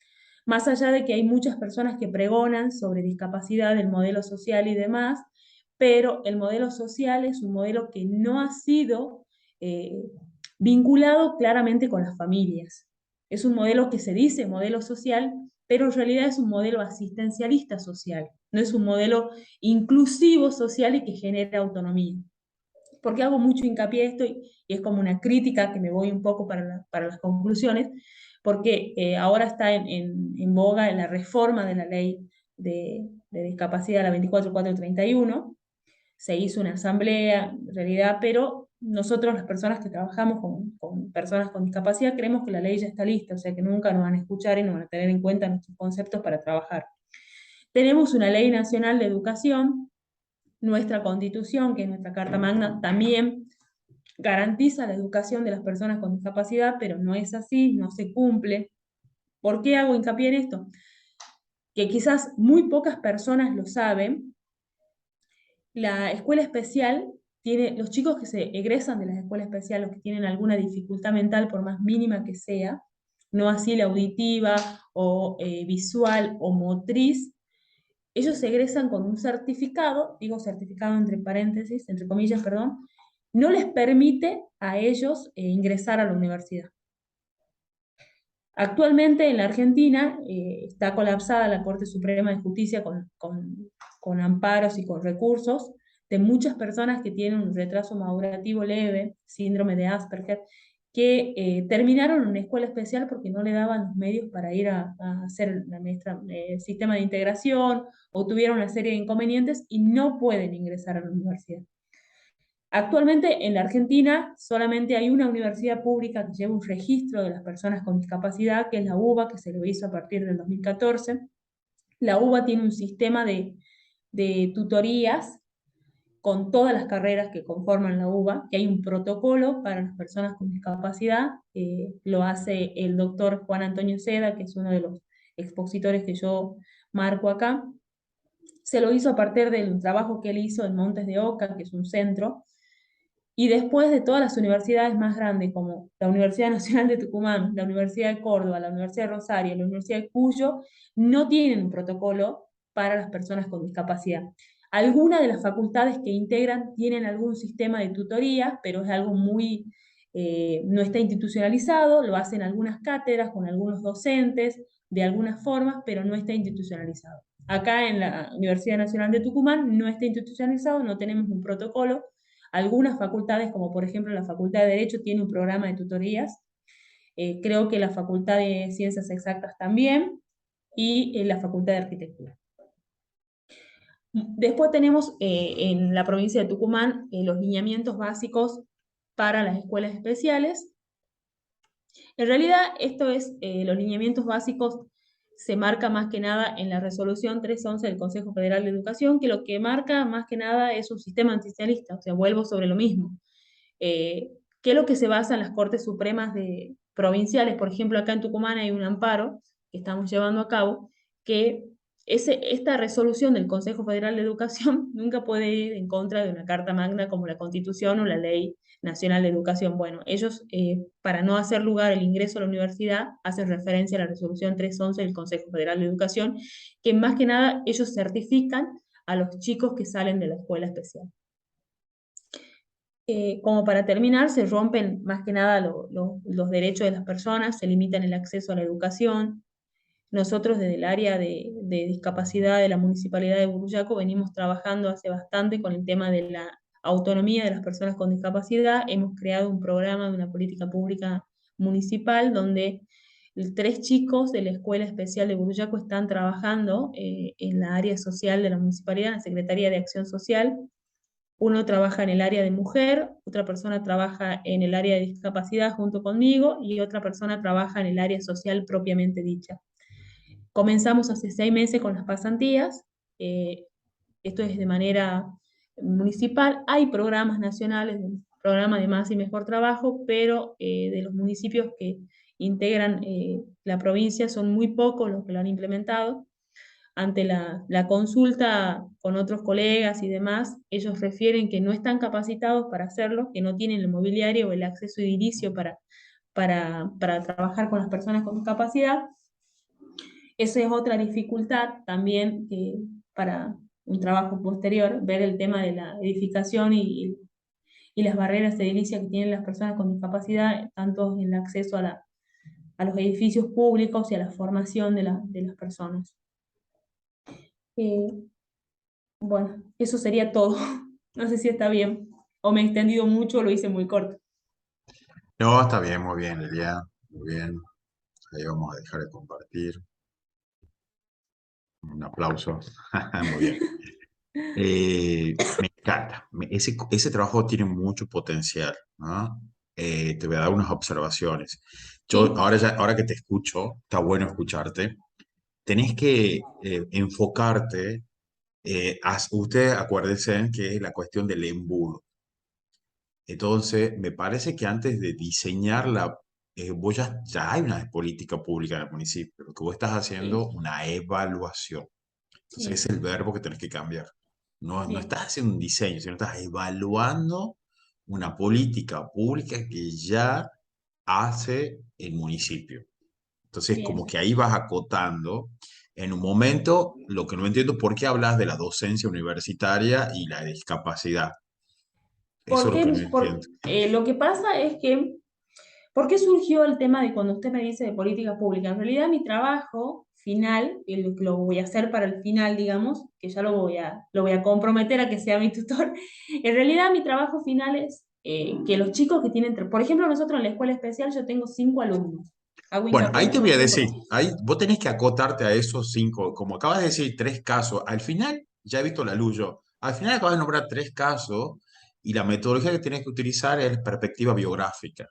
[SPEAKER 4] Más allá de que hay muchas personas que pregonan sobre discapacidad, el modelo social y demás, pero el modelo social es un modelo que no ha sido vinculado claramente con las familias. Es un modelo que se dice modelo social, pero en realidad es un modelo asistencialista social, no es un modelo inclusivo social y que genera autonomía. ¿Por qué hago mucho hincapié en esto? Y es como una crítica que me voy un poco para las conclusiones, porque ahora está en boga la reforma de la ley de discapacidad, la 24431. Se hizo una asamblea, en realidad, pero nosotros las personas que trabajamos con personas con discapacidad creemos que la ley ya está lista, o sea que nunca nos van a escuchar y no van a tener en cuenta nuestros conceptos para trabajar. Tenemos una ley nacional de educación, nuestra constitución, que es nuestra Carta Magna, también garantiza la educación de las personas con discapacidad, pero no es así, no se cumple. ¿Por qué hago hincapié en esto? Que quizás muy pocas personas lo saben. La escuela especial tiene, los chicos que se egresan de la escuela especial, los que tienen alguna dificultad mental, por más mínima que sea, no así la auditiva o visual o motriz, ellos se egresan con un certificado, digo certificado entre paréntesis, entre comillas, perdón, no les permite a ellos ingresar a la universidad. Actualmente en la Argentina está colapsada la Corte Suprema de Justicia con amparos y con recursos de muchas personas que tienen un retraso madurativo leve, síndrome de Asperger, que terminaron en una escuela especial porque no le daban los medios para ir a hacer el sistema de integración o tuvieron una serie de inconvenientes y no pueden ingresar a la universidad. Actualmente en la Argentina solamente hay una universidad pública que lleva un registro de las personas con discapacidad, que es la UBA, que se lo hizo a partir del 2014. La UBA tiene un sistema de tutorías con todas las carreras que conforman la UBA, que hay un protocolo para las personas con discapacidad, lo hace el doctor Juan Antonio Seda, que es uno de los expositores que yo marco acá. Se lo hizo a partir del trabajo que él hizo en Montes de Oca, que es un centro, y después de todas las universidades más grandes, como la Universidad Nacional de Tucumán, la Universidad de Córdoba, la Universidad de Rosario, la Universidad de Cuyo, no tienen un protocolo para las personas con discapacidad. Algunas de las facultades que integran tienen algún sistema de tutoría, pero es algo muy, no está institucionalizado, lo hacen algunas cátedras con algunos docentes, de algunas formas, pero no está institucionalizado. Acá en la Universidad Nacional de Tucumán no está institucionalizado, no tenemos un protocolo. Algunas facultades, como por ejemplo la Facultad de Derecho, tiene un programa de tutorías. Creo que la Facultad de Ciencias Exactas también, y la Facultad de Arquitectura. Después tenemos en la provincia de Tucumán los lineamientos básicos para las escuelas especiales. En realidad, esto es, los lineamientos básicos se marca más que nada en la resolución 311 del Consejo Federal de Educación, que lo que marca más que nada es un sistema antisocialista, o sea, vuelvo sobre lo mismo. ¿Qué es lo que se basa en las Cortes Supremas provinciales? Por ejemplo, acá en Tucumán hay un amparo que estamos llevando a cabo, que esta resolución del Consejo Federal de Educación nunca puede ir en contra de una carta magna como la Constitución o la Ley Nacional de Educación. Bueno, ellos, para no hacer lugar el ingreso a la universidad, hacen referencia a la resolución 311 del Consejo Federal de Educación, que más que nada ellos certifican a los chicos que salen de la escuela especial. Como para terminar, se rompen más que nada los derechos de las personas, se limitan el acceso a la educación. Nosotros desde el área de discapacidad de la Municipalidad de Burruyaco venimos trabajando hace bastante con el tema de la autonomía de las personas con discapacidad. Hemos creado un programa de una política pública municipal donde 3 chicos de la Escuela Especial de Burruyaco están trabajando en la área social de la municipalidad, en la Secretaría de Acción Social. Uno trabaja en el área de mujer, otra persona trabaja en el área de discapacidad junto conmigo y otra persona trabaja en el área social propiamente dicha. Comenzamos hace 6 meses con las pasantías, esto es de manera municipal. Hay programas nacionales, programa de más y mejor trabajo, pero de los municipios que integran la provincia son muy pocos los que lo han implementado. Ante la consulta con otros colegas y demás, ellos refieren que no están capacitados para hacerlo, que no tienen el mobiliario o el acceso edilicio para trabajar con las personas con discapacidad. Esa es otra dificultad también para un trabajo posterior, ver el tema de la edificación y las barreras edilicias que tienen las personas con discapacidad, tanto en el acceso a los edificios públicos y a la formación de las personas. Bueno, eso sería todo. No sé si está bien, o me he extendido mucho o lo hice muy corto.
[SPEAKER 1] No, está bien, muy bien, Lilia, muy bien. Ahí vamos a dejar de compartir. Un aplauso. Muy bien. Me encanta. Ese trabajo tiene mucho potencial, ¿no? Te voy a dar unas observaciones. Yo,
[SPEAKER 4] Sí,
[SPEAKER 1] ahora que te escucho, está bueno escucharte. Tenés que enfocarte. Ustedes acuérdense que es la cuestión del embudo. Entonces, me parece que antes de diseñar vos ya hay una política pública en el municipio. Lo que vos estás haciendo,
[SPEAKER 4] sí,
[SPEAKER 1] una evaluación. Entonces,
[SPEAKER 4] sí,
[SPEAKER 1] es el verbo que tenés que cambiar. No
[SPEAKER 4] bien,
[SPEAKER 1] estás haciendo un diseño, sino estás evaluando una política pública que ya hace el municipio. Entonces, como
[SPEAKER 4] bien.
[SPEAKER 1] que ahí vas acotando. En un momento, lo que no entiendo, ¿por qué hablas de la docencia universitaria y la discapacidad? Eso
[SPEAKER 4] ¿Por
[SPEAKER 1] es lo que no
[SPEAKER 4] qué?
[SPEAKER 1] entiendo.
[SPEAKER 4] Lo que pasa es que, ¿por qué surgió el tema de cuando usted me dice de política pública? En realidad mi trabajo final, y lo voy a hacer para el final, digamos, que ya lo voy a comprometer a que sea mi tutor, en realidad mi trabajo final es que los chicos que tienen, por ejemplo, nosotros en la escuela especial yo tengo 5 alumnos, hago
[SPEAKER 1] Bueno,
[SPEAKER 4] hincapié
[SPEAKER 1] ahí
[SPEAKER 4] en
[SPEAKER 1] te
[SPEAKER 4] que
[SPEAKER 1] voy a
[SPEAKER 4] tengo
[SPEAKER 1] decir, ahí vos tenés que acotarte a esos cinco, como acabas de decir, tres casos. Al final, ya he visto la luz yo, al final acabas de nombrar tres casos y la metodología que tenés que utilizar es perspectiva biográfica.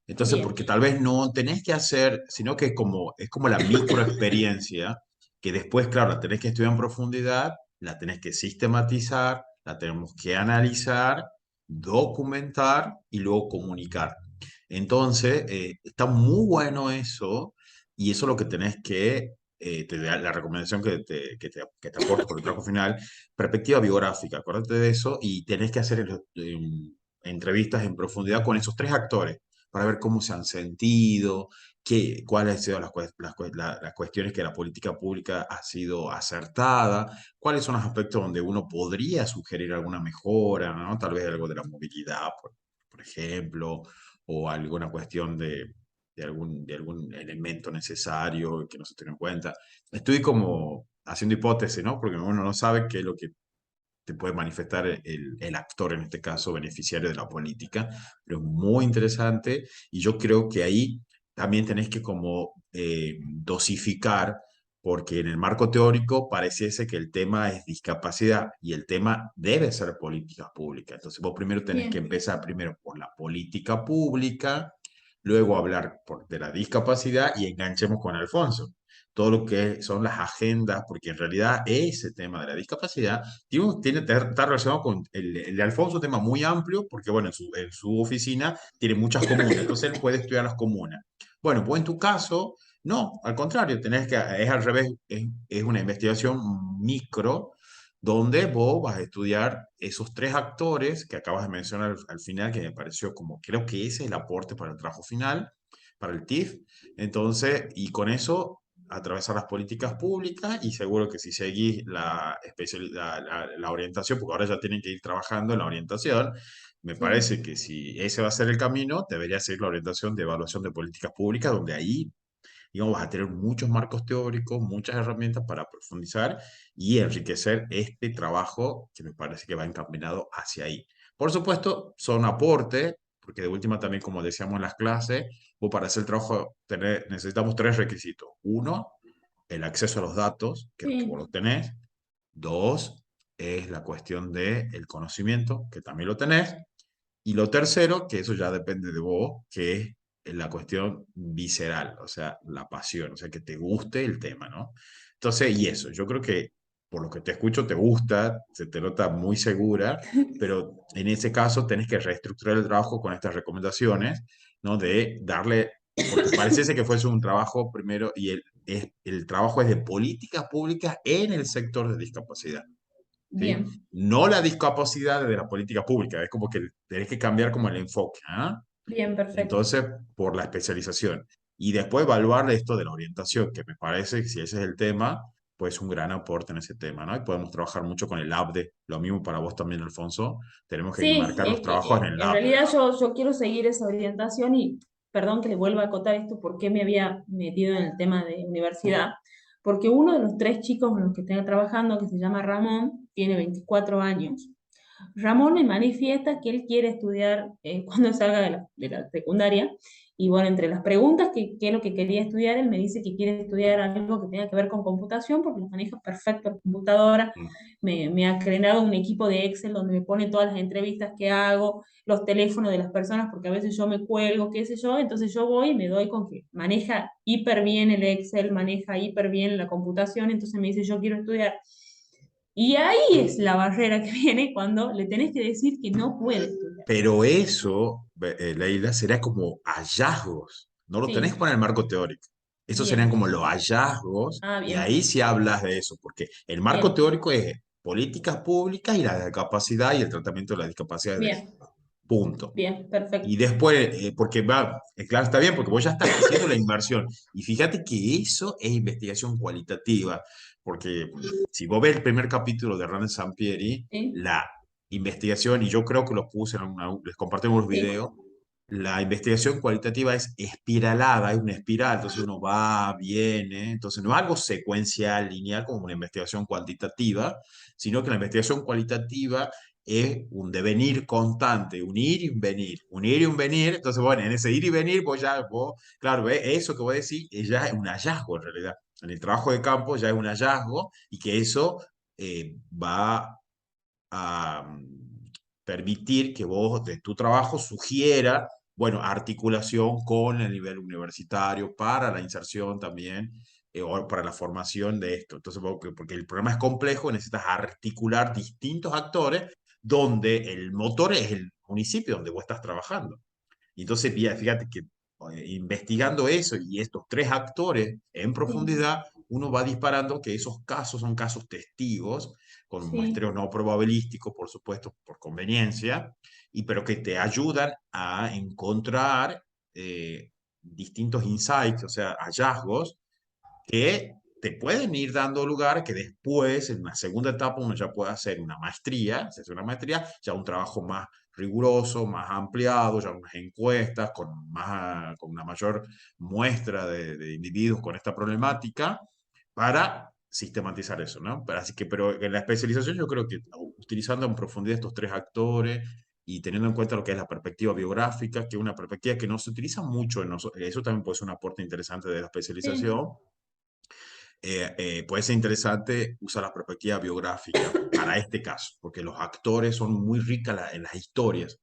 [SPEAKER 1] Entonces,
[SPEAKER 4] bien,
[SPEAKER 1] porque tal vez no tenés que hacer, sino que es como la microexperiencia, que después, claro, la tenés que estudiar en profundidad, la tenés que sistematizar, la tenemos que analizar, documentar y luego comunicar. Entonces, está muy bueno eso, y eso es lo que tenés que, te da la recomendación que te aporto por el trabajo final, perspectiva biográfica, acuérdate de eso, y tenés que hacer entrevistas en profundidad con esos tres actores para ver cómo se han sentido, cuáles han sido las cuestiones que la política pública ha sido acertada, cuáles son los aspectos donde uno podría sugerir alguna mejora, ¿no? Tal vez algo de la movilidad, por ejemplo, o alguna cuestión de algún elemento necesario que no se tiene en cuenta. Estoy como haciendo hipótesis, ¿no? Porque uno no sabe qué es lo que te puede manifestar el actor, en este caso, beneficiario de la política, pero es muy interesante y yo creo que ahí también tenés que como dosificar, porque en el marco teórico pareciese que el tema es discapacidad y el tema debe ser política pública. Entonces vos primero tenés que
[SPEAKER 4] bien,
[SPEAKER 1] empezar primero por la política pública, luego hablar de la discapacidad y enganchemos con Alfonso todo lo que son las agendas, porque en realidad ese tema de la discapacidad está relacionado con el de Alfonso, un tema muy amplio, porque bueno, en su oficina tiene muchas comunas, entonces él puede estudiar las comunas. Bueno, pues en tu caso, no, al contrario, es al revés, es una investigación micro donde vos vas a estudiar esos tres actores que acabas de mencionar al final, que me pareció como, creo que ese es el aporte para el trabajo final, para el TIF. Entonces, y con eso atravesar las políticas públicas y seguro que si seguís la orientación, porque ahora ya tienen que ir trabajando en la orientación, me
[SPEAKER 4] sí,
[SPEAKER 1] parece que si ese va a ser el camino, debería ser la orientación de evaluación de políticas públicas, donde ahí, digamos, vas a tener muchos marcos teóricos, muchas herramientas para profundizar y enriquecer este trabajo que me parece que va encaminado hacia ahí. Por supuesto, son aportes, porque de última también, como decíamos en las clases, vos para hacer el trabajo necesitamos tres requisitos. Uno, el acceso a los datos, que vos
[SPEAKER 4] sí,
[SPEAKER 1] los tenés. Dos, es la cuestión del conocimiento, que también lo tenés. Y lo tercero, que eso ya depende de vos, que es la cuestión visceral, o sea, la pasión, o sea, que te guste el tema, ¿no? Entonces, y eso, yo creo que por lo que te escucho te gusta, se te nota muy segura, pero en ese caso tenés que reestructurar el trabajo con estas recomendaciones, ¿no? De darle, porque pareciese que fuese un trabajo primero, y el trabajo es de políticas públicas en el sector de discapacidad. ¿Sí?
[SPEAKER 4] bien,
[SPEAKER 1] No la discapacidad de la política pública, es como que tenés que cambiar como el enfoque, ¿ah?
[SPEAKER 4] bien, perfecto.
[SPEAKER 1] Entonces, por la especialización. Y después evaluar esto de la orientación, que me parece que si ese es el tema, pues un gran aporte en ese tema, ¿no? Y podemos trabajar mucho con el LABDE, lo mismo para vos también, Alfonso, tenemos que
[SPEAKER 4] Sí,
[SPEAKER 1] enmarcar los
[SPEAKER 4] es que
[SPEAKER 1] trabajos en el
[SPEAKER 4] en
[SPEAKER 1] LABDE.
[SPEAKER 4] realidad yo quiero seguir esa orientación y perdón que le vuelva a acotar esto, por qué me había metido en el tema de universidad, porque uno de los tres chicos con los que estoy trabajando, que se llama Ramón, tiene 24 años. Ramón me manifiesta que él quiere estudiar cuando salga de la secundaria. Y bueno, entre las preguntas que es lo que quería estudiar, él me dice que quiere estudiar algo que tenga que ver con computación, porque lo maneja perfecto la computadora.
[SPEAKER 1] Mm.
[SPEAKER 4] Me ha creado un equipo de Excel donde me pone todas las entrevistas que hago, los teléfonos de las personas, porque a veces yo me cuelgo, qué sé yo. Entonces yo voy y me doy con que maneja hiper bien el Excel, maneja hiper bien la computación. Entonces me dice, yo quiero estudiar. Y ahí es la barrera que viene cuando le tenés que decir que no puede estudiar.
[SPEAKER 1] Pero eso, Leila, será como hallazgos. No lo tenés que
[SPEAKER 4] Sí,
[SPEAKER 1] poner en el marco teórico. Esos serían
[SPEAKER 4] bien.
[SPEAKER 1] como los hallazgos,
[SPEAKER 4] Ah,
[SPEAKER 1] y ahí
[SPEAKER 4] bien,
[SPEAKER 1] sí hablas de eso, porque el marco
[SPEAKER 4] bien,
[SPEAKER 1] teórico es políticas públicas y la discapacidad y el tratamiento de la discapacidad de
[SPEAKER 4] bien,
[SPEAKER 1] punto.
[SPEAKER 4] bien,
[SPEAKER 1] Y
[SPEAKER 4] perfecto.
[SPEAKER 1] después, porque va, claro, está bien, porque vos ya estás haciendo la inversión. Y fíjate que eso es investigación cualitativa, porque si vos ves el primer capítulo de Hernán Sampieri,
[SPEAKER 4] Sí,
[SPEAKER 1] la investigación, y yo creo que lo puse en les compartí unos
[SPEAKER 4] sí,
[SPEAKER 1] videos, la investigación cualitativa es espiralada, es una espiral, entonces uno va, viene, entonces no es algo secuencial, lineal como una investigación cuantitativa, sino que la investigación cualitativa es un devenir constante, un ir y un venir, un ir y un venir. Entonces, bueno, en ese ir y venir, vos, claro, eso que vos decís ya es un hallazgo en realidad. En el trabajo de campo ya es un hallazgo, y que eso va a permitir que vos de tu trabajo sugiera, bueno, articulación con el nivel universitario para la inserción también, o para la formación de esto. Entonces, porque el programa es complejo, necesitas articular distintos actores donde el motor es el municipio donde vos estás trabajando. Y entonces, fíjate que investigando eso y estos tres actores en
[SPEAKER 4] sí,
[SPEAKER 1] profundidad, uno va disparando que esos casos son casos testigos, con
[SPEAKER 4] sí,
[SPEAKER 1] muestreo no probabilístico, por supuesto, por conveniencia, pero que te ayudan a encontrar distintos insights, o sea, hallazgos que te pueden ir dando lugar que después, en una segunda etapa, uno ya puede hacer una maestría, se hace una maestría, ya un trabajo más riguroso, más ampliado, ya unas encuestas con una mayor muestra de individuos con esta problemática para sistematizar eso, ¿no? Pero en la especialización yo creo que utilizando en profundidad estos tres actores y teniendo en cuenta lo que es la perspectiva biográfica, que es una perspectiva que no se utiliza mucho en nosotros, eso también puede ser un aporte interesante de la
[SPEAKER 4] sí,
[SPEAKER 1] especialización. Puede ser interesante usar la perspectiva biográfica para este caso, porque los actores son muy ricas en las historias.
[SPEAKER 4] sí,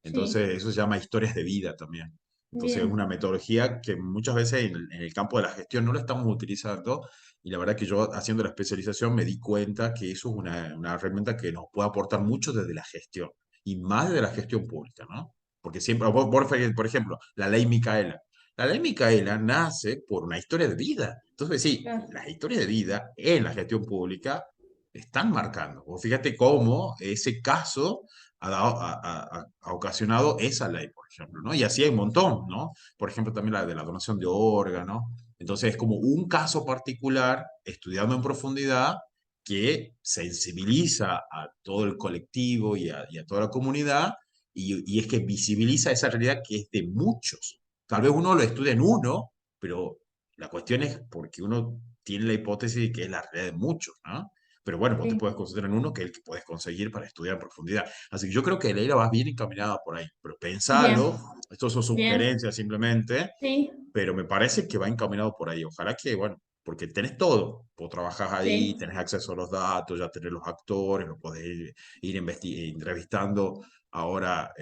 [SPEAKER 1] Entonces, eso se llama historias de vida también. Entonces, es una
[SPEAKER 4] bien,
[SPEAKER 1] metodología que muchas veces en el campo de la gestión no lo estamos utilizando. Y la verdad que yo, haciendo la especialización, me di cuenta que eso es una herramienta que nos puede aportar mucho desde la gestión, y más desde la gestión pública, ¿no? Porque siempre, por ejemplo, la ley Micaela. La ley Micaela nace por una historia de vida. Entonces, sí,
[SPEAKER 4] claro,
[SPEAKER 1] las historias de vida en la gestión pública están marcando. O fíjate cómo ese caso ha ocasionado esa ley, por ejemplo, ¿no? Y así hay un montón, ¿no? Por ejemplo, también la de la donación de órganos. Entonces, es como un caso particular, estudiando en profundidad, que sensibiliza a todo el colectivo y a toda la comunidad, y es que visibiliza esa realidad que es de muchos. Tal vez uno lo estudia en uno, pero la cuestión es porque uno tiene la hipótesis de que es la realidad de muchos, ¿no? Pero bueno, vos te
[SPEAKER 4] sí,
[SPEAKER 1] puedes concentrar en uno que es el que puedes conseguir para estudiar en profundidad. Así que yo creo que Leila vas bien encaminada por ahí, pero
[SPEAKER 4] bien,
[SPEAKER 1] pensalo, estos son
[SPEAKER 4] bien,
[SPEAKER 1] sugerencias simplemente,
[SPEAKER 4] sí,
[SPEAKER 1] pero me parece que va encaminado por ahí. Ojalá que, bueno, porque tenés todo, vos trabajás ahí,
[SPEAKER 4] sí,
[SPEAKER 1] tenés acceso a los datos, ya tenés los actores, lo podés ir entrevistando ahora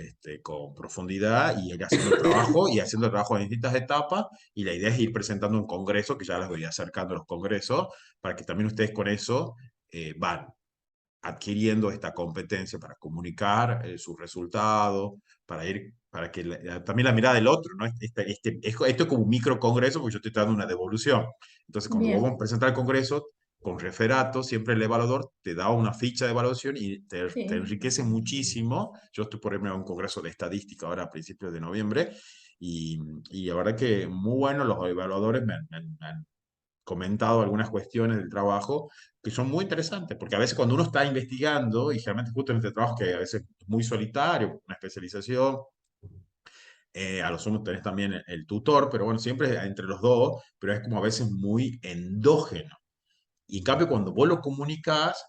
[SPEAKER 1] con profundidad y ir haciendo el trabajo y haciendo el trabajo en distintas etapas. Y la idea es ir presentando un congreso, que ya les voy acercando a los congresos, para que también ustedes con eso van adquiriendo esta competencia para comunicar sus resultados, para que también la mirada del otro, ¿no? Esto es como un micro congreso, porque yo estoy dando una devolución. Entonces, cuando vos vas a
[SPEAKER 4] bien,
[SPEAKER 1] presentar el congreso con referato, siempre el evaluador te da una ficha de evaluación y te
[SPEAKER 4] sí,
[SPEAKER 1] enriquece muchísimo. Yo estoy por irme a un congreso de estadística ahora a principios de noviembre, y la verdad que muy bueno, los evaluadores me han comentado algunas cuestiones del trabajo que son muy interesantes, porque a veces cuando uno está investigando, y generalmente justo en este trabajo que a veces es muy solitario, una especialización, a lo sumo tenés también el tutor, pero bueno, siempre entre los dos, pero es como a veces muy endógeno. Y en cambio, cuando vos lo comunicás,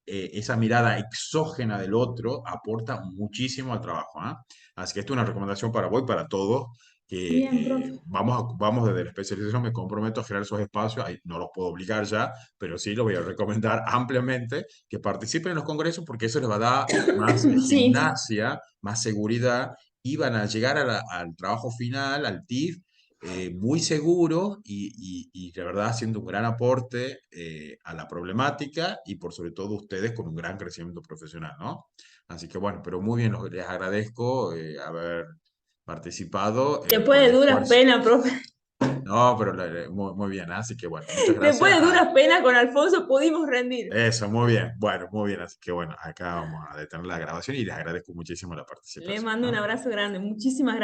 [SPEAKER 1] esa mirada exógena del otro aporta muchísimo al trabajo, ¿ah? Así que esto es una recomendación para vos y para todos, que
[SPEAKER 4] Bien, profe.
[SPEAKER 1] vamos desde la especialización, me comprometo a generar esos espacios, ahí no los puedo obligar ya, pero sí los voy a recomendar ampliamente, que participen en los congresos porque eso les va a dar más
[SPEAKER 4] Sí.
[SPEAKER 1] gimnasia, más seguridad, y van a llegar al trabajo final, al TIF, muy seguro y de verdad haciendo un gran aporte a la problemática y por sobre todo ustedes con un gran crecimiento profesional, ¿no? Así que bueno, pero muy bien, les agradezco haber participado por
[SPEAKER 4] Después
[SPEAKER 1] el
[SPEAKER 4] de duras
[SPEAKER 1] esfuerzo.
[SPEAKER 4] penas, profe.
[SPEAKER 1] No, pero muy, muy bien, así que bueno, muchas
[SPEAKER 4] Después
[SPEAKER 1] gracias.
[SPEAKER 4] de duras penas con Alfonso pudimos rendir.
[SPEAKER 1] Eso, muy bien, bueno, muy bien, así que bueno, acá vamos a detener la grabación y les agradezco muchísimo la
[SPEAKER 4] Le
[SPEAKER 1] participación,
[SPEAKER 4] mando un
[SPEAKER 1] ¿no?
[SPEAKER 4] abrazo grande. Muchísimas gracias.